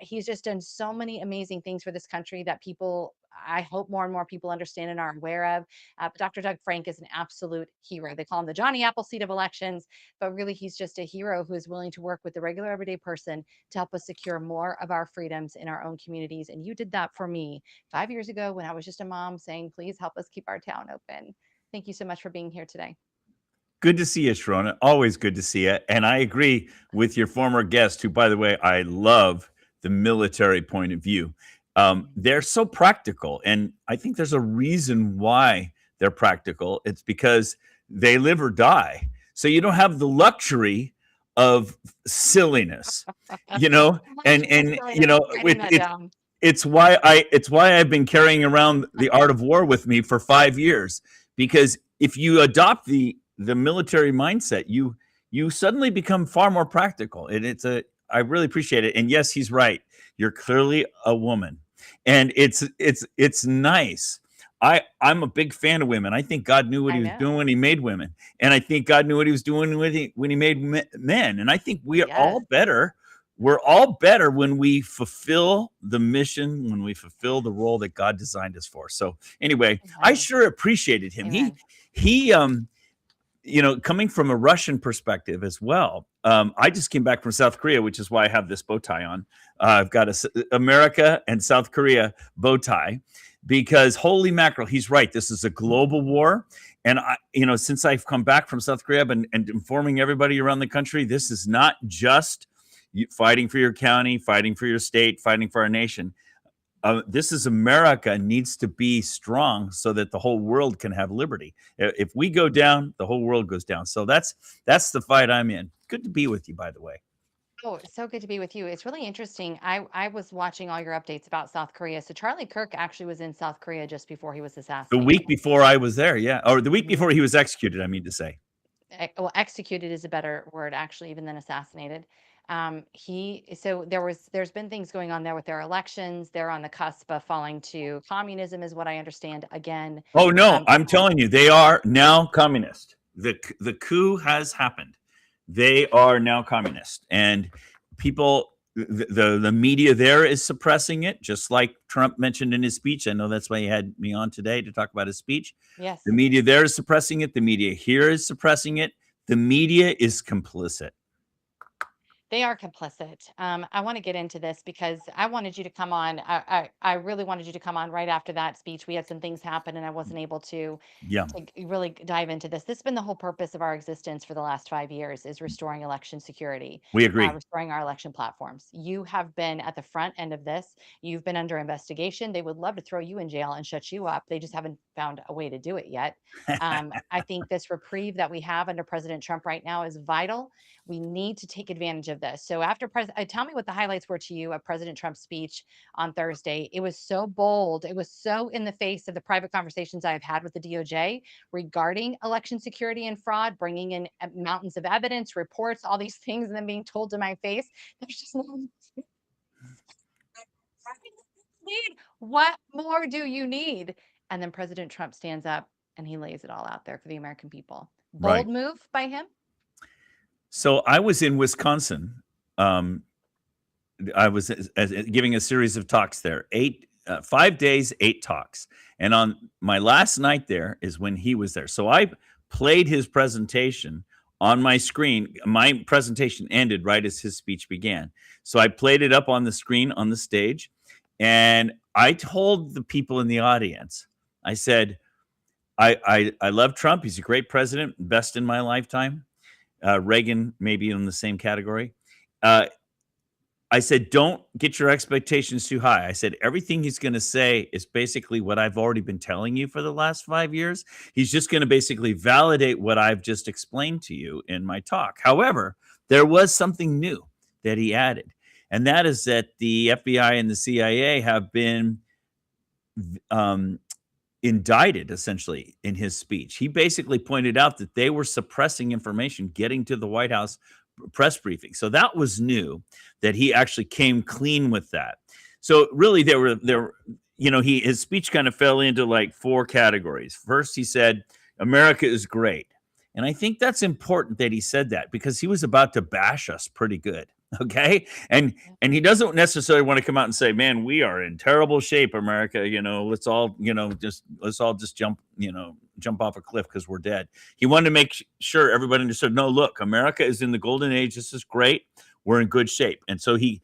He's just done so many amazing things for this country that people, I hope more and more people understand and are aware of. But Dr. Doug Frank is an absolute hero. They call him the Johnny Appleseed of elections, but really he's just a hero who is willing to work with the regular everyday person to help us secure more of our freedoms in our own communities. And you did that for me 5 years ago when I was just a mom saying, please help us keep our town open. Thank you so much for being here today. Good to see you, Sharona. Always good to see you. And I agree with your former guest, who, by the way, I love the military point of view. They're so practical. And I think there's a reason why they're practical. It's because they live or die. So you don't have the luxury of silliness, and it's why I've been carrying around the Art of War with me for 5 years, because if you adopt the military mindset, you suddenly become far more practical. And I really appreciate it. And yes, he's right. You're clearly a woman, and it's nice. I'm a big fan of women. I think God knew what he was doing when he made women. And I think God knew what he was doing when he made men. And I think we are all better. We're all better when we fulfill the mission, when we fulfill the role that God designed us for. So anyway, I sure appreciated him. He coming from a Russian perspective as well. I just came back from South Korea, which is why I have this bow tie on. I've got a America and South Korea bow tie, because holy mackerel, he's right. This is a global war. And since I've come back from South Korea and informing everybody around the country, this is not just fighting for your county, fighting for your state, fighting for our nation. This is America needs to be strong so that the whole world can have liberty. If we go down, the whole world goes down. So that's the fight I'm in. Good to be with you, by the way. Oh, it's so good to be with you. It's really interesting. I was watching all your updates about South Korea. So Charlie Kirk actually was in South Korea just before he was assassinated. The week before I was there, yeah. Or the week before he was executed, I mean to say. Well, executed is a better word, actually, even than assassinated. There's been things going on there with their elections. They're on the cusp of falling to communism, is what I understand. Again. Oh no, I'm telling you, they are now communist. The coup has happened. They are now communist, and people, the media there is suppressing it, just like Trump mentioned in his speech. I know that's why he had me on today to talk about his speech. Yes. The media there is suppressing it. The media here is suppressing it. The media is complicit. They are complicit. I want to get into this because I wanted you to come on. I really wanted you to come on right after that speech. We had some things happen and I wasn't able to Yeah, really dive into this. This has been the whole purpose of our existence for the last 5 years is restoring election security, we agree. restoring our election platforms. You have been at the front end of this. You've been under investigation. They would love to throw you in jail and shut you up. They just haven't found a way to do it yet. I think this reprieve that we have under President Trump right now is vital. We need to take advantage of this. So after tell me what the highlights were to you of President Trump's speech on Thursday. It was so bold. It was so in the face of the private conversations I've had with the DOJ regarding election security and fraud, bringing in mountains of evidence, reports, all these things, and then being told to my face, there's just no need. What more do you need? And then President Trump stands up and he lays it all out there for the American people. Bold Right. move by him. So I was in Wisconsin. I was giving a series of talks there, 5 days, 8 talks. And on my last night there is when he was there. So I played his presentation on my screen. My presentation ended right as his speech began. So I played it up on the screen on the stage. And I told the people in the audience, I said, I love Trump. He's a great president, best in my lifetime. Reagan, maybe in the same category. I said, don't get your expectations too high. I said, everything he's going to say is basically what I've already been telling you for the last 5 years. He's just going to basically validate what I've just explained to you in my talk. However, there was something new that he added, and that is that the FBI and the CIA have been indicted essentially in his speech. He basically pointed out that they were suppressing information getting to the White House press briefing. So that was new, that he actually came clean with that. So really his speech kind of fell into like 4 categories. First, he said, America is great. And I think that's important that he said that because he was about to bash us pretty good. Okay. And he doesn't necessarily want to come out and say, man, we are in terrible shape, America. Let's all just jump off a cliff because we're dead. He wanted to make sure everybody understood, no, look, America is in the golden age. This is great. We're in good shape. And so he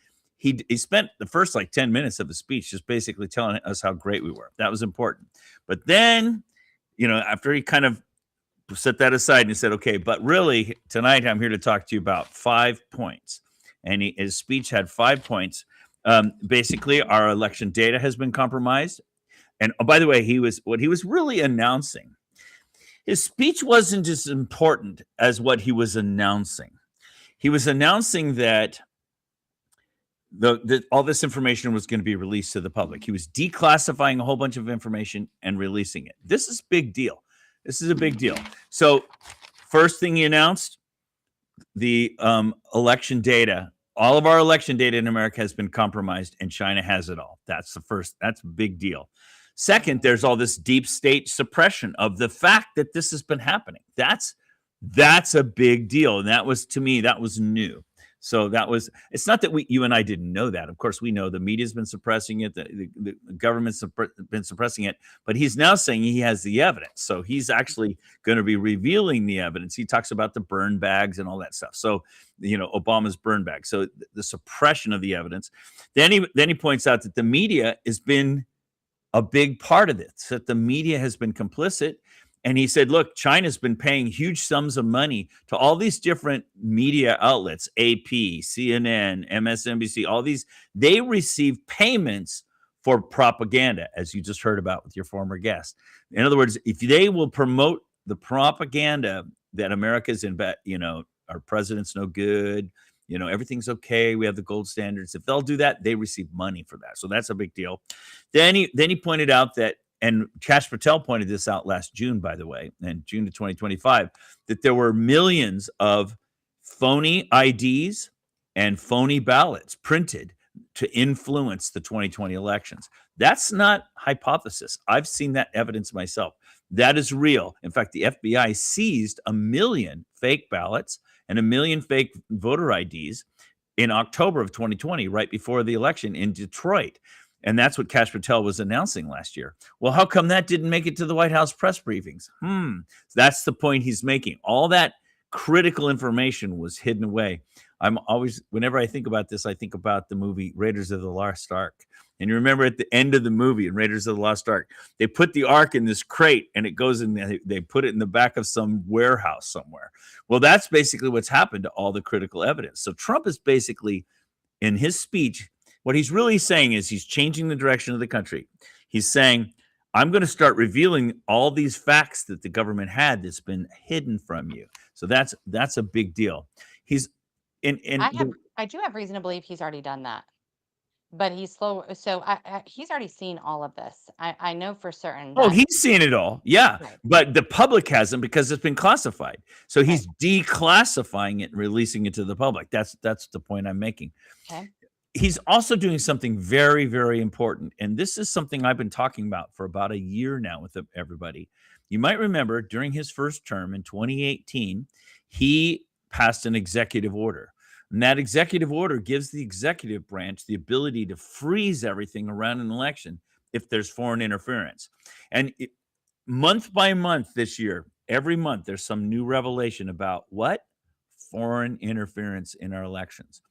spent the first like 10 minutes of the speech just basically telling us how great we were. That was important. But then, after he kind of set that aside and he said, okay, but really tonight I'm here to talk to you about 5 points. And his speech had 5 points. Basically, our election data has been compromised. And by the way, what he was really announcing. His speech wasn't as important as what he was announcing. He was announcing that all this information was going to be released to the public. He was declassifying a whole bunch of information and releasing it. This is a big deal. This is a big deal. So first thing he announced, the election data, all of our election data in America has been compromised and China has it all. That's a big deal. Second, there's all this deep state suppression of the fact that this has been happening. That's a big deal. And that was, to me, that was new. So it's not that you and I didn't know that. Of course, we know the media's been suppressing it. The government's been suppressing it, but he's now saying he has the evidence. So he's actually going to be revealing the evidence. He talks about the burn bags and all that stuff. So, Obama's burn bag. So the suppression of the evidence. Then he points out that the media has been a big part of this, that the media has been complicit. And he said, look, China's been paying huge sums of money to all these different media outlets, AP, CNN, MSNBC, all these. They receive payments for propaganda, as you just heard about with your former guest. In other words, if they will promote the propaganda that America's in, our president's no good, everything's okay, we have the gold standards. If they'll do that, they receive money for that. So that's a big deal. Then he pointed out that, and Kash Patel pointed this out last June, by the way, in June of 2025, that there were millions of phony IDs and phony ballots printed to influence the 2020 elections. That's not hypothesis. I've seen that evidence myself. That is real. In fact, the FBI seized 1 million fake ballots and 1 million fake voter IDs in October of 2020, right before the election in Detroit. And that's what Kash Patel was announcing last year. Well, how come that didn't make it to the White House press briefings? That's the point he's making. All that critical information was hidden away. I'm always, whenever I think about this, I think about the movie Raiders of the Lost Ark. And you remember at the end of the movie in Raiders of the Lost Ark, they put the Ark in this crate and it goes in, they put it in the back of some warehouse somewhere. Well, that's basically what's happened to all the critical evidence. So Trump is basically, in his speech, what he's really saying is he's changing the direction of the country. He's saying, I'm going to start revealing all these facts that the government had that's been hidden from you. So that's a big deal. He's I do have reason to believe he's already done that, but he's slow. So he's already seen all of this. I know for certain. Oh, That, he's seen it all. Yeah. right. But the public hasn't because it's been classified. So Okay. he's declassifying it and releasing it to the public. That's the point I'm making. Okay. He's also doing something very, very important. And this is something I've been talking about for about a year now with everybody. You might remember during his first term in 2018, he passed an executive order. And that executive order gives the executive branch the ability to freeze everything around an election if there's foreign interference. And month by month this year, every month, there's some new revelation about what? Foreign interference in our elections.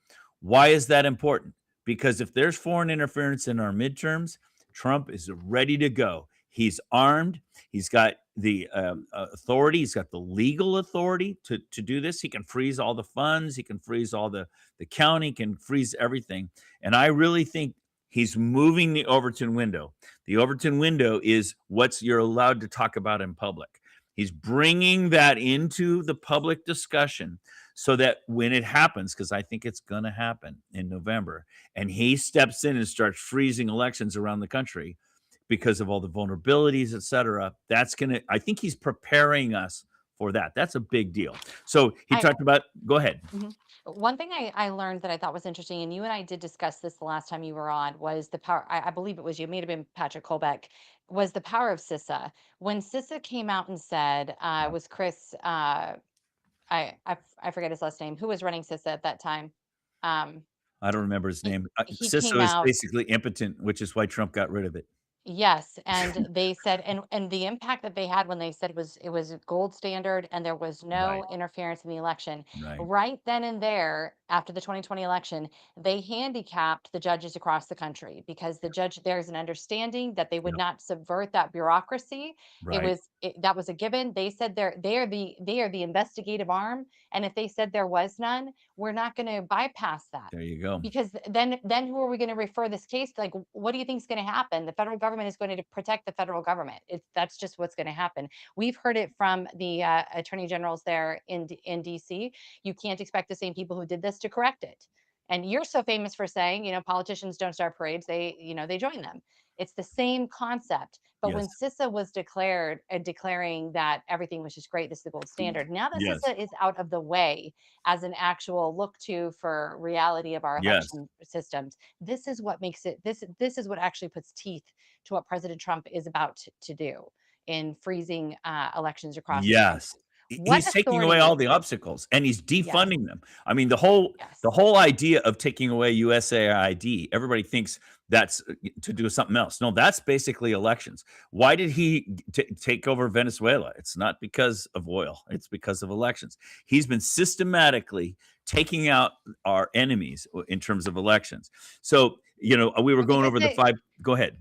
Why is that important? Because if there's foreign interference in our midterms, Trump is ready to go. He's armed. He's got the authority. He's got the legal authority to do this. He can freeze all the funds. He can freeze all the county, can freeze everything. And I really think he's moving the Overton window. The Overton window is what you're allowed to talk about in public. He's bringing that into the public discussion so that when it happens, because I think it's going to happen in November, and he steps in and starts freezing elections around the country because of all the vulnerabilities, et cetera, that's going to, I think he's preparing us for that. That's a big deal. So he talked about, go ahead. One thing I learned that I thought was interesting, and you and I did discuss this the last time you were on, was the power. I believe it was you, it may have been Patrick Colbeck, was the power of CISA. When CISA came out and said, was Chris, I forget his last name, who was running CISA at that time? I don't remember his name. He CISA came is out. basically impotent, which is why Trump got rid of it. Yes, and they said, and the impact that they had when they said it was gold standard and there was no Right. interference in the election. Right. Right then and there, after the 2020 election, they handicapped the judges across the country because there's an understanding that they would Yep. not subvert that bureaucracy. Right. That was a given. They said they are the investigative arm, and if they said there was none, we're not going to bypass that. There you go. Because then who are we going to refer this case to? Like, what do you think is going to happen? The federal government is going to protect the federal government. That's just what's going to happen. We've heard it from the attorney generals there in DC. You can't expect the same people who did this to correct it. And you're so famous for saying, politicians don't start parades; they join them. It's the same concept. But when Yes. CISA was declaring that everything was just great, this is the gold standard. Now that Yes. CISA is out of the way as an actual look to for reality of our Yes. election systems, this is what makes it this is what actually puts teeth to what President Trump is about to do in freezing elections across the country. Yes. What He's taking away authority? all the obstacles and he's Yes, defunding them. I mean, the whole yes. idea of taking away USAID, everybody thinks that's to do something else. No, that's basically elections. Why did he take over Venezuela? It's not because of oil. It's because of elections. He's been systematically taking out our enemies in terms of elections. So, we were going over the five. Go ahead.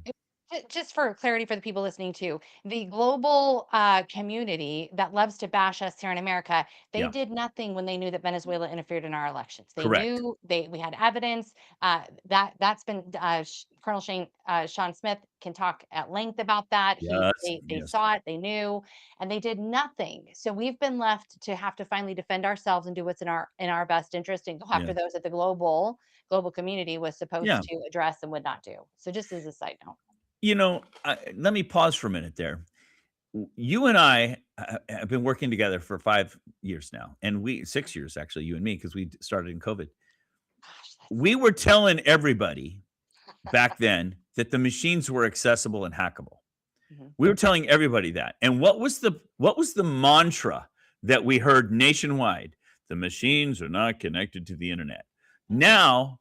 Just for clarity for the people listening too, the global community that loves to bash us here in America, they Yeah. did nothing when they knew that Venezuela interfered in our elections. They Correct. knew we had evidence. That's been Colonel Sean Smith can talk at length about that. Yes. They Yes. saw it, they knew, and they did nothing. So we've been left to have to finally defend ourselves and do what's in our best interest and go after Yeah. those that the global community was supposed Yeah. to address and would not do. So just as a side note. Let me pause for a minute there. You and I have been working together for 5 years now, and 6 years actually, you and me, because we started in COVID. Gosh, We were telling everybody back then that the machines were accessible and hackable. Mhm. We were telling everybody that. And what was the mantra that we heard nationwide? The machines are not connected to the internet. Now,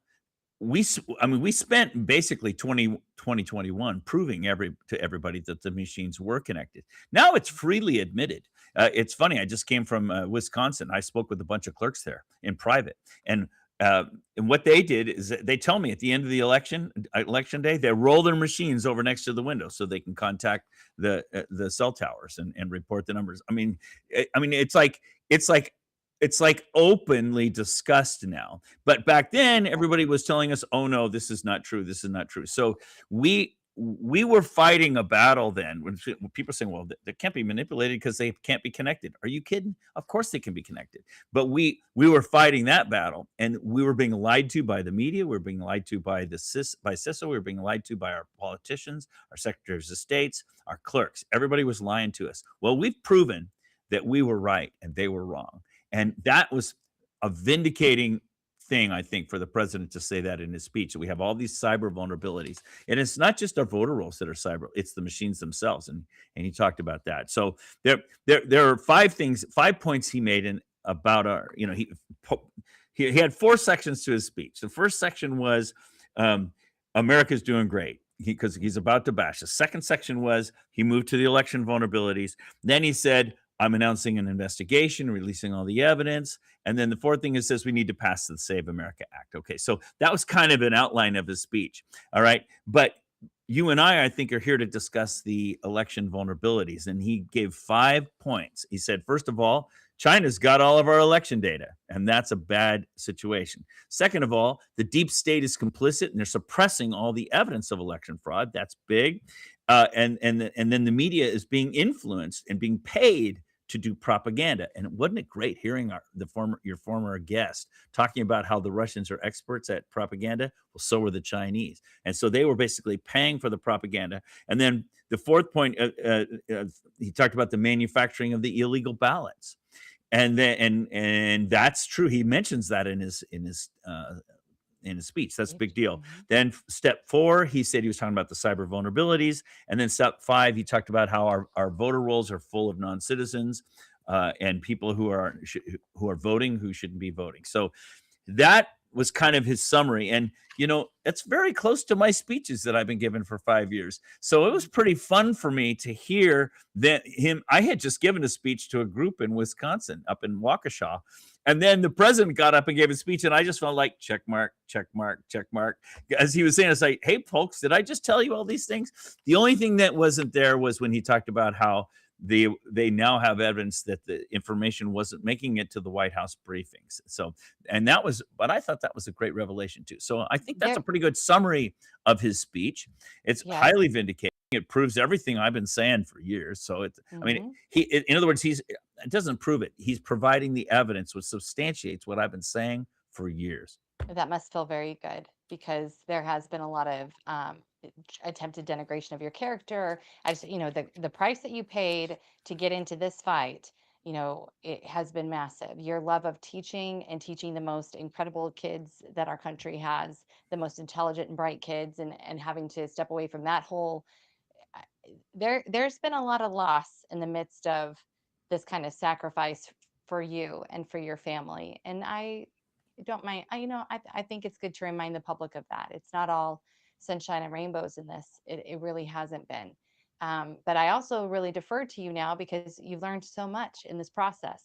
I mean, we spent basically 2021 proving to everybody that the machines were connected. Now it's freely admitted. It's funny. I just came from Wisconsin. I spoke with a bunch of clerks there in private, and what they did is that they tell me at the end of the election day, they roll their machines over next to the window so they can contact the cell towers and report the numbers. I mean, it's like it's like openly discussed now. But back then, everybody was telling us, "Oh no, this is not true. This is not true." So we were fighting a battle then when people are saying, "Well, they can't be manipulated because they can't be connected." Are you kidding? Of course they can be connected. But we were fighting that battle, and we were being lied to by the media. We were being lied to by by CISA. We were being lied to by our politicians, our secretaries of states, our clerks. Everybody was lying to us. Well, we've proven that we were right and they were wrong. And that was a vindicating thing, I think, for the president to say that in his speech. We have all these cyber vulnerabilities. And it's not just our voter rolls that are cyber, it's the machines themselves. And he talked about that. So there are 5 points he made in about our, he had 4 sections to his speech. The first section was America's doing great because he's about to bash. The second section was he moved to the election vulnerabilities. Then he said, I'm announcing an investigation, releasing all the evidence. And then the fourth thing, it says we need to pass the Save America Act. Okay, so that was kind of an outline of his speech. All right. But you and I think, are here to discuss the election vulnerabilities. And he gave 5 points. He said, first of all, China's got all of our election data, and that's a bad situation. Second of all, the deep state is complicit, and they're suppressing all the evidence of election fraud. That's big. And then the media is being influenced and being paid to do propaganda. And wasn't it great hearing your former guest talking about how the Russians are experts at propaganda? Well, so were the Chinese. And so they were basically paying for the propaganda. And then the fourth point, he talked about the manufacturing of the illegal ballots. And that's true. He mentions that in his speech. That's a big deal. Then step 4, he said he was talking about the cyber vulnerabilities. And then step 5, he talked about how our voter rolls are full of non-citizens and people who are voting who shouldn't be voting. So that was kind of his summary. And, it's very close to my speeches that I've been given for 5 years. So it was pretty fun for me to hear that I had just given a speech to a group in Wisconsin, up in Waukesha. And then the president got up and gave a speech, and I just felt like check mark, check mark, check mark. As he was saying, it's like, hey, folks, did I just tell you all these things? The only thing that wasn't there was when he talked about how they now have evidence that the information wasn't making it to the White House briefings. So, but I thought that was a great revelation too. So I think that's a pretty good summary of his speech. It's highly vindicating. It proves everything I've been saying for years. So in other words, it doesn't prove it. He's providing the evidence which substantiates what I've been saying for years. That must feel very good because there has been a lot of attempted denigration of your character. The price that you paid to get into this fight, it has been massive. Your love of teaching and teaching the most incredible kids that our country has, the most intelligent and bright kids, and having to step away from that whole, there's been a lot of loss in the midst of this kind of sacrifice for you and for your family. And I don't mind. I think it's good to remind the public of that. It's not all sunshine and rainbows in this. It really hasn't been. But I also really defer to you now because you've learned so much in this process.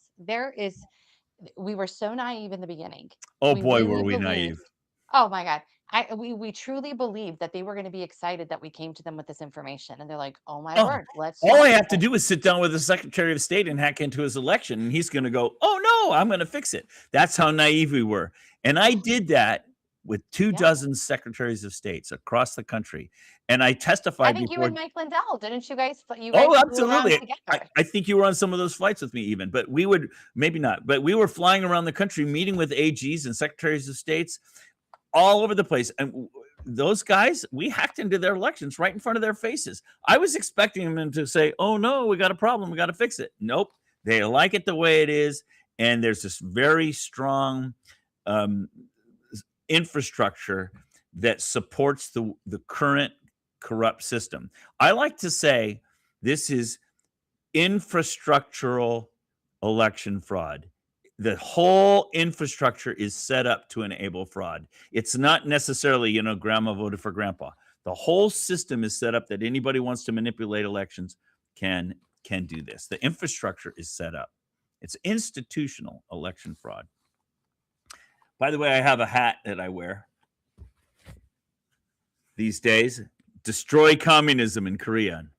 We were so naive in the beginning. Oh boy, were we naive. Oh my God. We truly believed that they were going to be excited that we came to them with this information. And they're like, oh my word, all I have to do is sit down with the Secretary of State and hack into his election. And he's going to go, oh no, I'm going to fix it. That's how naive we were. And I did that with 24 secretaries of states across the country. And I testified. I think you and Mike Lindell, didn't you guys? Oh, absolutely. I think you were on some of those flights with me even, but we would, maybe not, but we were flying around the country, meeting with AGs and secretaries of states all over the place. And those guys, we hacked into their elections right in front of their faces. I was expecting them to say, oh no, we got a problem. We got to fix it. Nope. They like it the way it is. And there's this very strong infrastructure that supports the current corrupt system. I like to say this is infrastructural election fraud. the whole infrastructure is set up to enable fraud. It's not necessarily, grandma voted for grandpa. The whole system is set up that anybody wants to manipulate elections can do this. The infrastructure is set up. It's institutional election fraud. By the way, I have a hat that I wear these days. Destroy communism in Korean.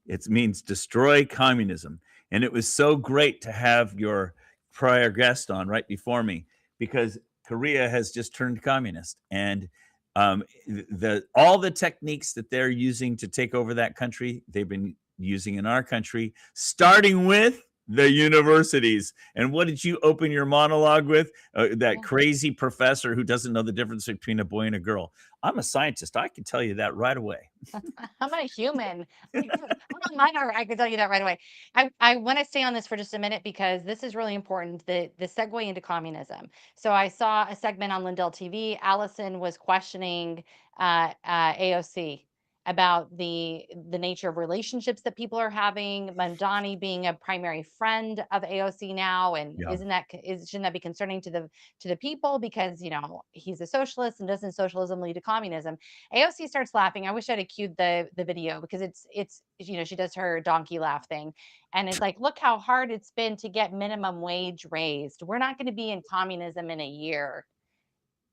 It means destroy communism. And it was so great to have your prior guest on right before me, because Korea has just turned communist, and all the techniques that they're using to take over that country, they've been using in our country, starting with the universities. And what did you open your monologue with? That crazy professor who doesn't know the difference between a boy and a girl. I'm a scientist. I can tell you that right away. I'm a human. I'm a minor. I can tell you that right away. I want to stay on this for just a minute because this is really important. The segue into communism. So I saw a segment on Lindell TV. Allison was questioning AOC about the nature of relationships that people are having. Mamdani being a primary friend of AOC now, and Yeah. shouldn't that be concerning to the people because he's a socialist, and doesn't socialism lead to communism? AOC starts laughing. I wish I'd have cued the video because it's she does her donkey laugh thing, and it's like, look how hard it's been to get minimum wage raised. We're not going to be in communism in a year.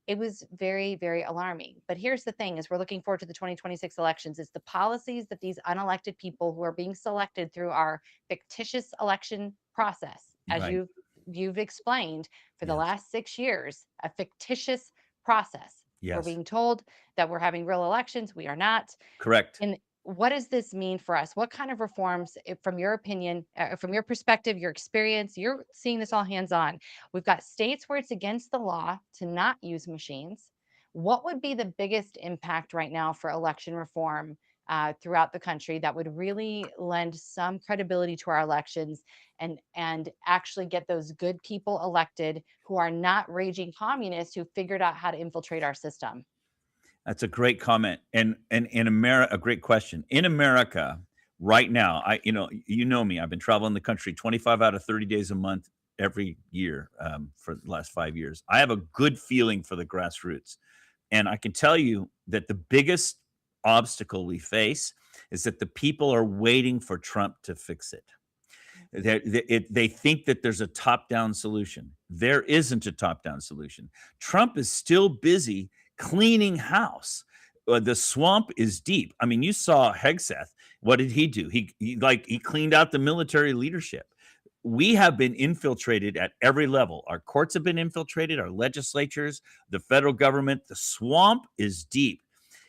It was very, very alarming. But here's the thing: is we're looking forward to the 2026 elections. It's the policies that these unelected people who are being selected through our fictitious election process, as Right. you've explained for the Yes. last 6 years, a fictitious process. We're Yes. being told that we're having real elections. We are not. Correct. And what does this mean for us? What kind of reforms, from your opinion, from your perspective, your experience, you're seeing this all hands on? We've got states where it's against the law to not use machines. What would be the biggest impact right now for election reform throughout the country that would really lend some credibility to our elections and actually get those good people elected who are not raging communists who figured out how to infiltrate our system? That's a great comment, and in America, a great question. In America, right now, you know me. I've been traveling the country 25 out of 30 days a month every year for the last 5 years. I have a good feeling for the grassroots, and I can tell you that the biggest obstacle we face is that the people are waiting for Trump to fix it. They think that there's a top-down solution. There isn't a top-down solution. Trump is still busy cleaning house. The swamp is deep. I mean, you saw Hegseth. What did he do? He cleaned out the military leadership. We have been infiltrated at every level. Our courts have been infiltrated, our legislatures, the federal government. The swamp is deep.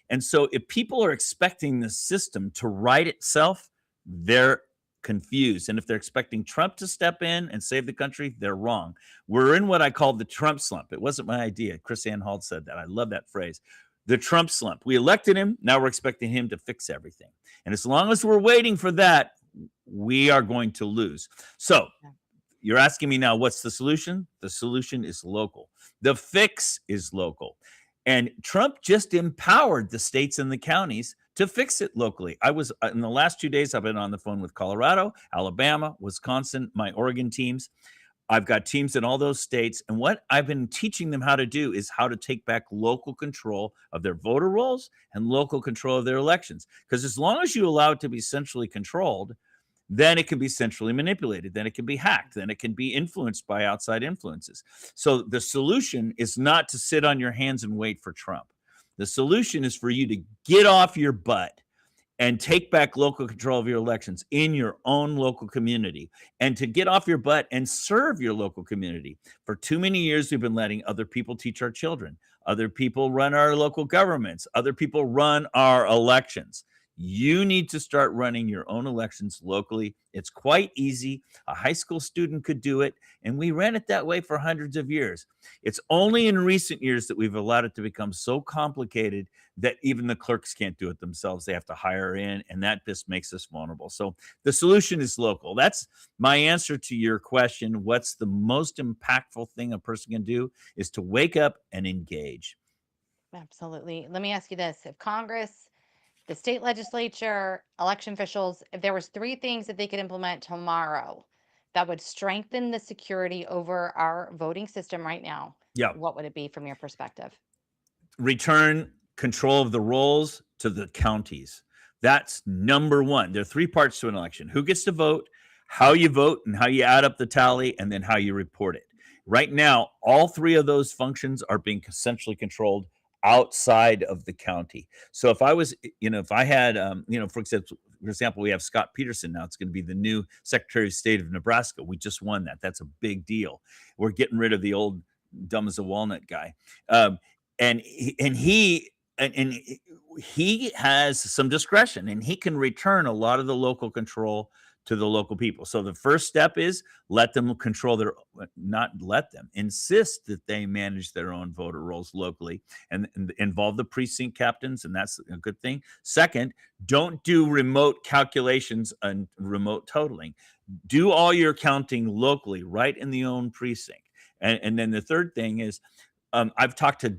And so if people are expecting the system to right itself, they're confused. And if they're expecting Trump to step in and save the country, they're wrong. We're in what I call the Trump slump. It wasn't my idea. Chris Ann Hall said that. I love that phrase. The Trump slump. We elected him. Now we're expecting him to fix everything. And as long as we're waiting for that, we are going to lose. So you're asking me now, what's the solution? The solution is local. The fix is local. And Trump just empowered the states and the counties to fix it locally. I was in the last 2 days, I've been on the phone with Colorado, Alabama, Wisconsin, my Oregon teams. I've got teams in all those states. And what I've been teaching them how to do is how to take back local control of their voter rolls and local control of their elections. Because as long as you allow it to be centrally controlled, then it can be centrally manipulated. Then it can be hacked. Then it can be influenced by outside influences. So the solution is not to sit on your hands and wait for Trump. The solution is for you to get off your butt and take back local control of your elections in your own local community, and to get off your butt and serve your local community. For too many years, we've been letting other people teach our children. Other people run our local governments. Other people run our elections. You need to start running your own elections locally. It's quite easy. A high school student could do it, and we ran it that way for hundreds of years. It's only in recent years that we've allowed it to become so complicated that even the clerks can't do it themselves. They have to hire in, and that just makes us vulnerable. So the solution is local. That's my answer to your question. What's the most impactful thing a person can do is to wake up and engage. Absolutely. Let me ask you this: if Congress, the state legislature, election officials, if there was 3 things that they could implement tomorrow that would strengthen the security over our voting system right now, Yeah. what would it be from your perspective? Return control of the rolls to the counties. That's number one. There are three parts to an election: who gets to vote, how you vote, and how you add up the tally, and then how you report it. Right now, all three of those functions are being essentially controlled outside of the county. So if I was, if I had, for example, we have Scott Peterson now. It's going to be the new Secretary of State of Nebraska. We just won that. That's a big deal. We're getting rid of the old dumb as a walnut guy. And he has some discretion, and he can return a lot of the local control to the local people. So the first step is let them control insist that they manage their own voter rolls locally, and involve the precinct captains, and that's a good thing. Second, don't do remote calculations and remote totaling. Do all your counting locally, right in the own precinct. And then the third thing is, I've talked to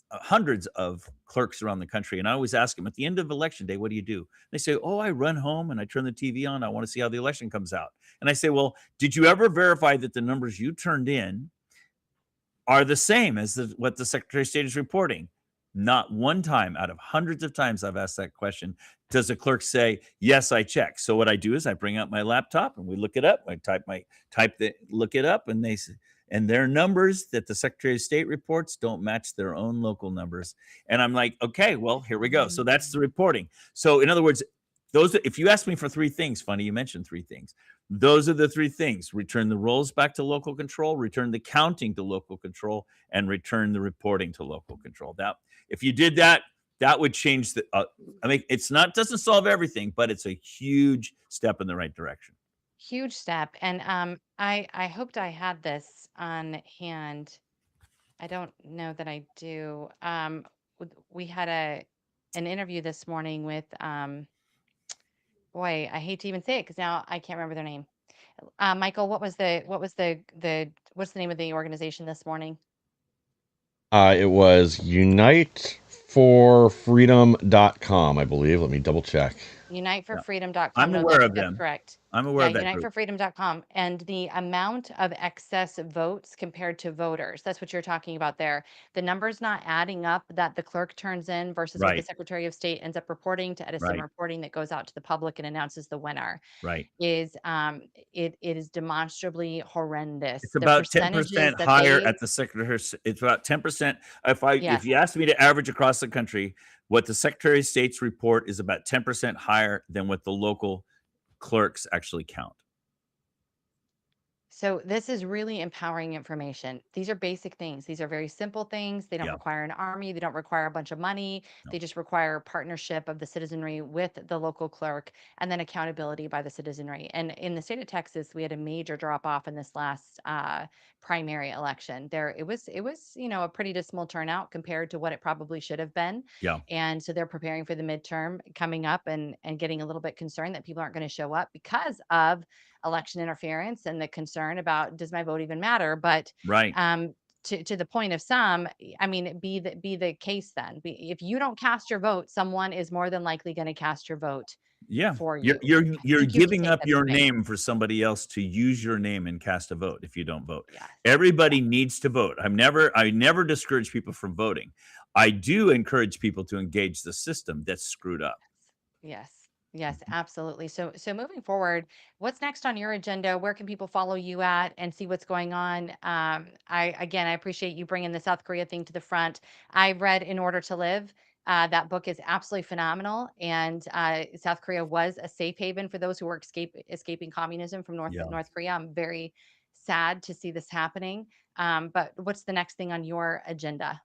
hundreds of clerks around the country, and I always ask them at the end of election day, what do you do? They say, oh, I run home and I turn the TV on. I want to see how the election comes out. And I say, well, did you ever verify that the numbers you turned in are the same as what the Secretary of State is reporting? Not one time out of hundreds of times I've asked that question does a clerk say, yes, I check. So what I do is I bring out my laptop and we look it up. I look it up, and they say, and their numbers that the Secretary of State reports don't match their own local numbers. And I'm like, okay, well, here we go. So that's the reporting. So in other words, if you ask me for three things, funny, you mentioned three things. Those are the three things: return the rolls back to local control, return the counting to local control, and return the reporting to local control. That, if you did that, that would change doesn't solve everything, but it's a huge step in the right direction. Huge step. And I hoped I had this on hand. I don't know that I do. We had an interview this morning with boy, I hate to even say it because now I can't remember their name. Michael, what's the name of the organization this morning? It was uniteforfreedom.com, I believe. Let me double check. Uniteforfreedom.com. I'm aware of them. Correct. I'm aware of that group. Uniteforfreedom.com. And the amount of excess votes compared to voters, that's what you're talking about there. The numbers not adding up that the clerk turns in versus what the Right. Secretary of State ends up reporting to Edison Right. reporting that goes out to the public and announces the winner Right. is it is demonstrably horrendous. It's The about percentages 10% that higher they- at the Secretary. It's about 10%. Yes. If you ask me to average across the country, what the Secretary of State's report is about 10% higher than what the local clerks actually count. So this is really empowering information. These are basic things. These are very simple things. They don't Yeah. require an army. They don't require a bunch of money. No. They just require partnership of the citizenry with the local clerk, and then accountability by the citizenry. And in the state of Texas, we had a major drop off in this last primary election. It was a pretty dismal turnout compared to what it probably should have been. Yeah. And so they're preparing for the midterm coming up, and getting a little bit concerned that people aren't going to show up because of election interference and the concern about, does my vote even matter? But Right. to the point of some, I mean, be the case then. If you don't cast your vote, someone is more than likely going to cast your vote Yeah. for you. You're think you have to giving take up that your into account. name for somebody else to use your name and cast a vote if you don't vote. Yes. Everybody needs to vote. I never discourage people from voting. I do encourage people to engage the system that's screwed up. Yes. Yes, absolutely. So moving forward, what's next on your agenda? Where can people follow you at and see what's going on? I appreciate you bringing the South Korea thing to the front. I read In Order to Live. That book is absolutely phenomenal. And South Korea was a safe haven for those who were escaping communism from North Korea. I'm very sad to see this happening. But what's the next thing on your agenda?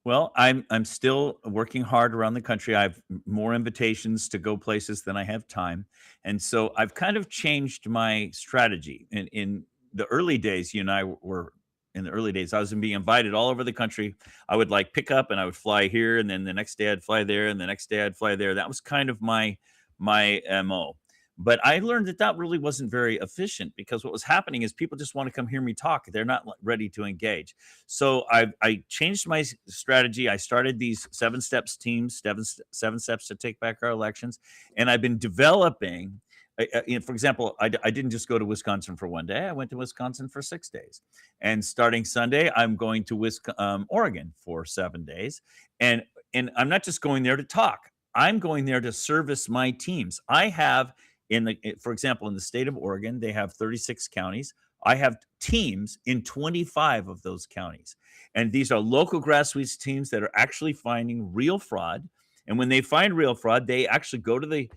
Well, I'm still working hard around the country. I have more invitations to go places than I have time. And so I've kind of changed my strategy. In the early days, you and I were in the early days, I was being invited all over the country. I would pick up and I would fly here, and then the next day I'd fly there, and the next day I'd fly there. That was kind of my MO. But I learned that really wasn't very efficient, because what was happening is people just want to come hear me talk. They're not ready to engage. So I changed my strategy. I started these 7 steps teams, 7 steps to take back our elections. And I've been developing For example, I didn't just go to Wisconsin for one day. I went to Wisconsin for 6 days. And starting Sunday, I'm going to Oregon for 7 days. And I'm not just going there to talk. I'm going there to service my teams. I have for example, in the state of Oregon, they have 36 counties. I have teams in 25 of those counties. And these are local grassroots teams that are actually finding real fraud. And when they find real fraud, they actually go to the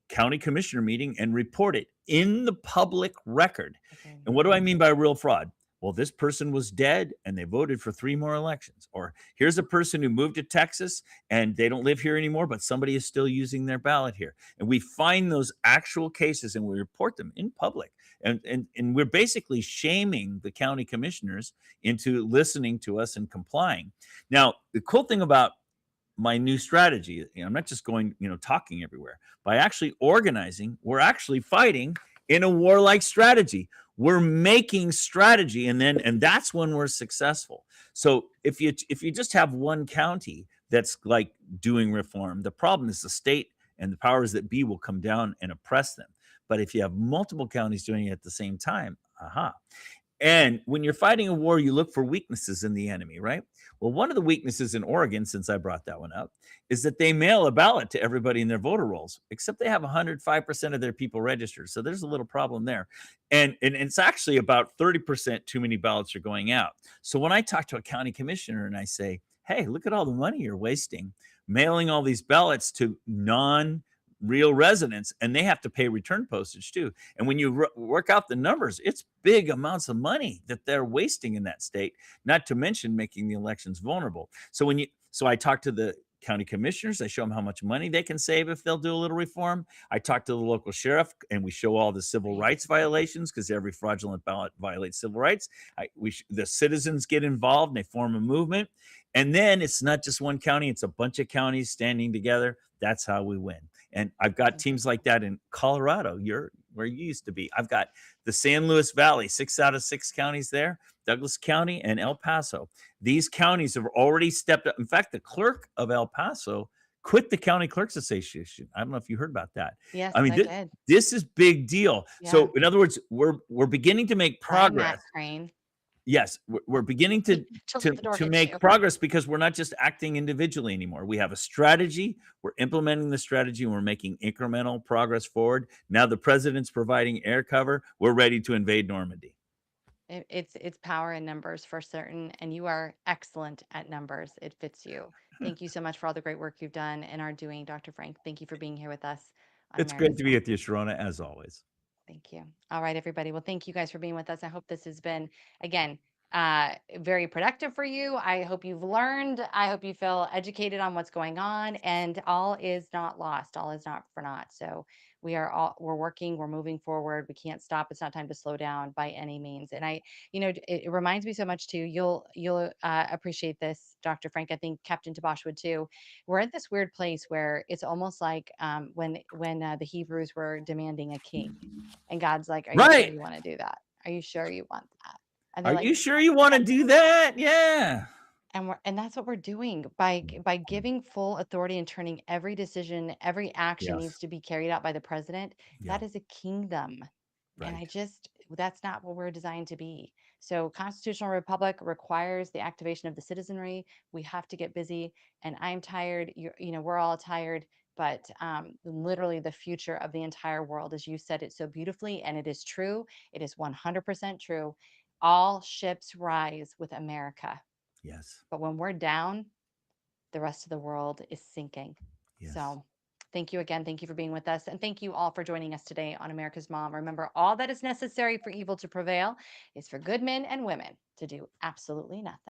county commissioner meeting and report it in the public record. Okay. And what do I mean by real fraud? Well, this person was dead and they voted for 3 more elections. Or here's a person who moved to Texas and they don't live here anymore, but somebody is still using their ballot here. And we find those actual cases and we report them in public. And we're basically shaming the county commissioners into listening to us and complying. Now, the cool thing about my new strategy, I'm not just going, talking everywhere. By actually organizing, we're actually fighting in a warlike strategy. We're making strategy, and that's when we're successful. So if you just have one county that's like doing reform, the problem is the state and the powers that be will come down and oppress them. But if you have multiple counties doing it at the same time, and when you're fighting a war, you look for weaknesses in the enemy, right? Well, one of the weaknesses in Oregon, since I brought that one up, is that they mail a ballot to everybody in their voter rolls, except they have 105% of their people registered. So there's a little problem there. And it's actually about 30% too many ballots are going out. So when I talk to a county commissioner and I say, hey, look at all the money you're wasting mailing all these ballots to non-real residents, and they have to pay return postage too. And when you work out the numbers, it's big amounts of money that they're wasting in that state, not to mention making the elections vulnerable. So I talk to the county commissioners, I show them how much money they can save if they'll do a little reform. I talk to the local sheriff and we show all the civil rights violations, because every fraudulent ballot violates civil rights. The citizens get involved and they form a movement. And then it's not just one county, it's a bunch of counties standing together. That's how we win. And I've got teams like that in Colorado, where you used to be. I've got the San Luis Valley, 6 out of 6 counties there, Douglas County and El Paso. These counties have already stepped up. In fact, the clerk of El Paso quit the County Clerks Association. I don't know if you heard about that. Yes, I mean, I did. this is big deal. Yeah. So in other words, we're beginning to make progress. Crane. Yes, we're beginning to make you. progress, because we're not just acting individually anymore. We have a strategy. We're implementing the strategy, and we're making incremental progress forward. Now the president's providing air cover. We're ready to invade Normandy. It's power in numbers for certain, and you are excellent at numbers. It fits you. Thank you so much for all the great work you've done and are doing, Dr. Frank. Thank you for being here with us. It's great to be with you, Sharona, as always. Thank you. All right, everybody. Well, thank you guys for being with us. I hope this has been, again, very productive for you. I hope you've learned. I hope you feel educated on what's going on, and all is not lost. All is not for naught. So we're working, we're moving forward. We can't stop. It's not time to slow down by any means. And it reminds me so much too. You'll appreciate this, Dr. Frank. I think Captain Tabash would too. We're at this weird place where it's almost like when the Hebrews were demanding a king, and God's like, "Are you sure you want to do that? Are you sure you want that? And are you sure you want to do that? Yeah." And that's what we're doing by giving full authority and turning every decision, every action needs to be carried out by the president. Yeah. That is a kingdom. Right. And that's not what we're designed to be. So constitutional republic requires the activation of the citizenry. We have to get busy, and I'm tired. We're all tired, but literally the future of the entire world, as you said it so beautifully, and it is true. It is 100% true. All ships rise with America. Yes. But when we're down, the rest of the world is sinking. Yes. So thank you again. Thank you for being with us. And thank you all for joining us today on America's Mom. Remember, all that is necessary for evil to prevail is for good men and women to do absolutely nothing.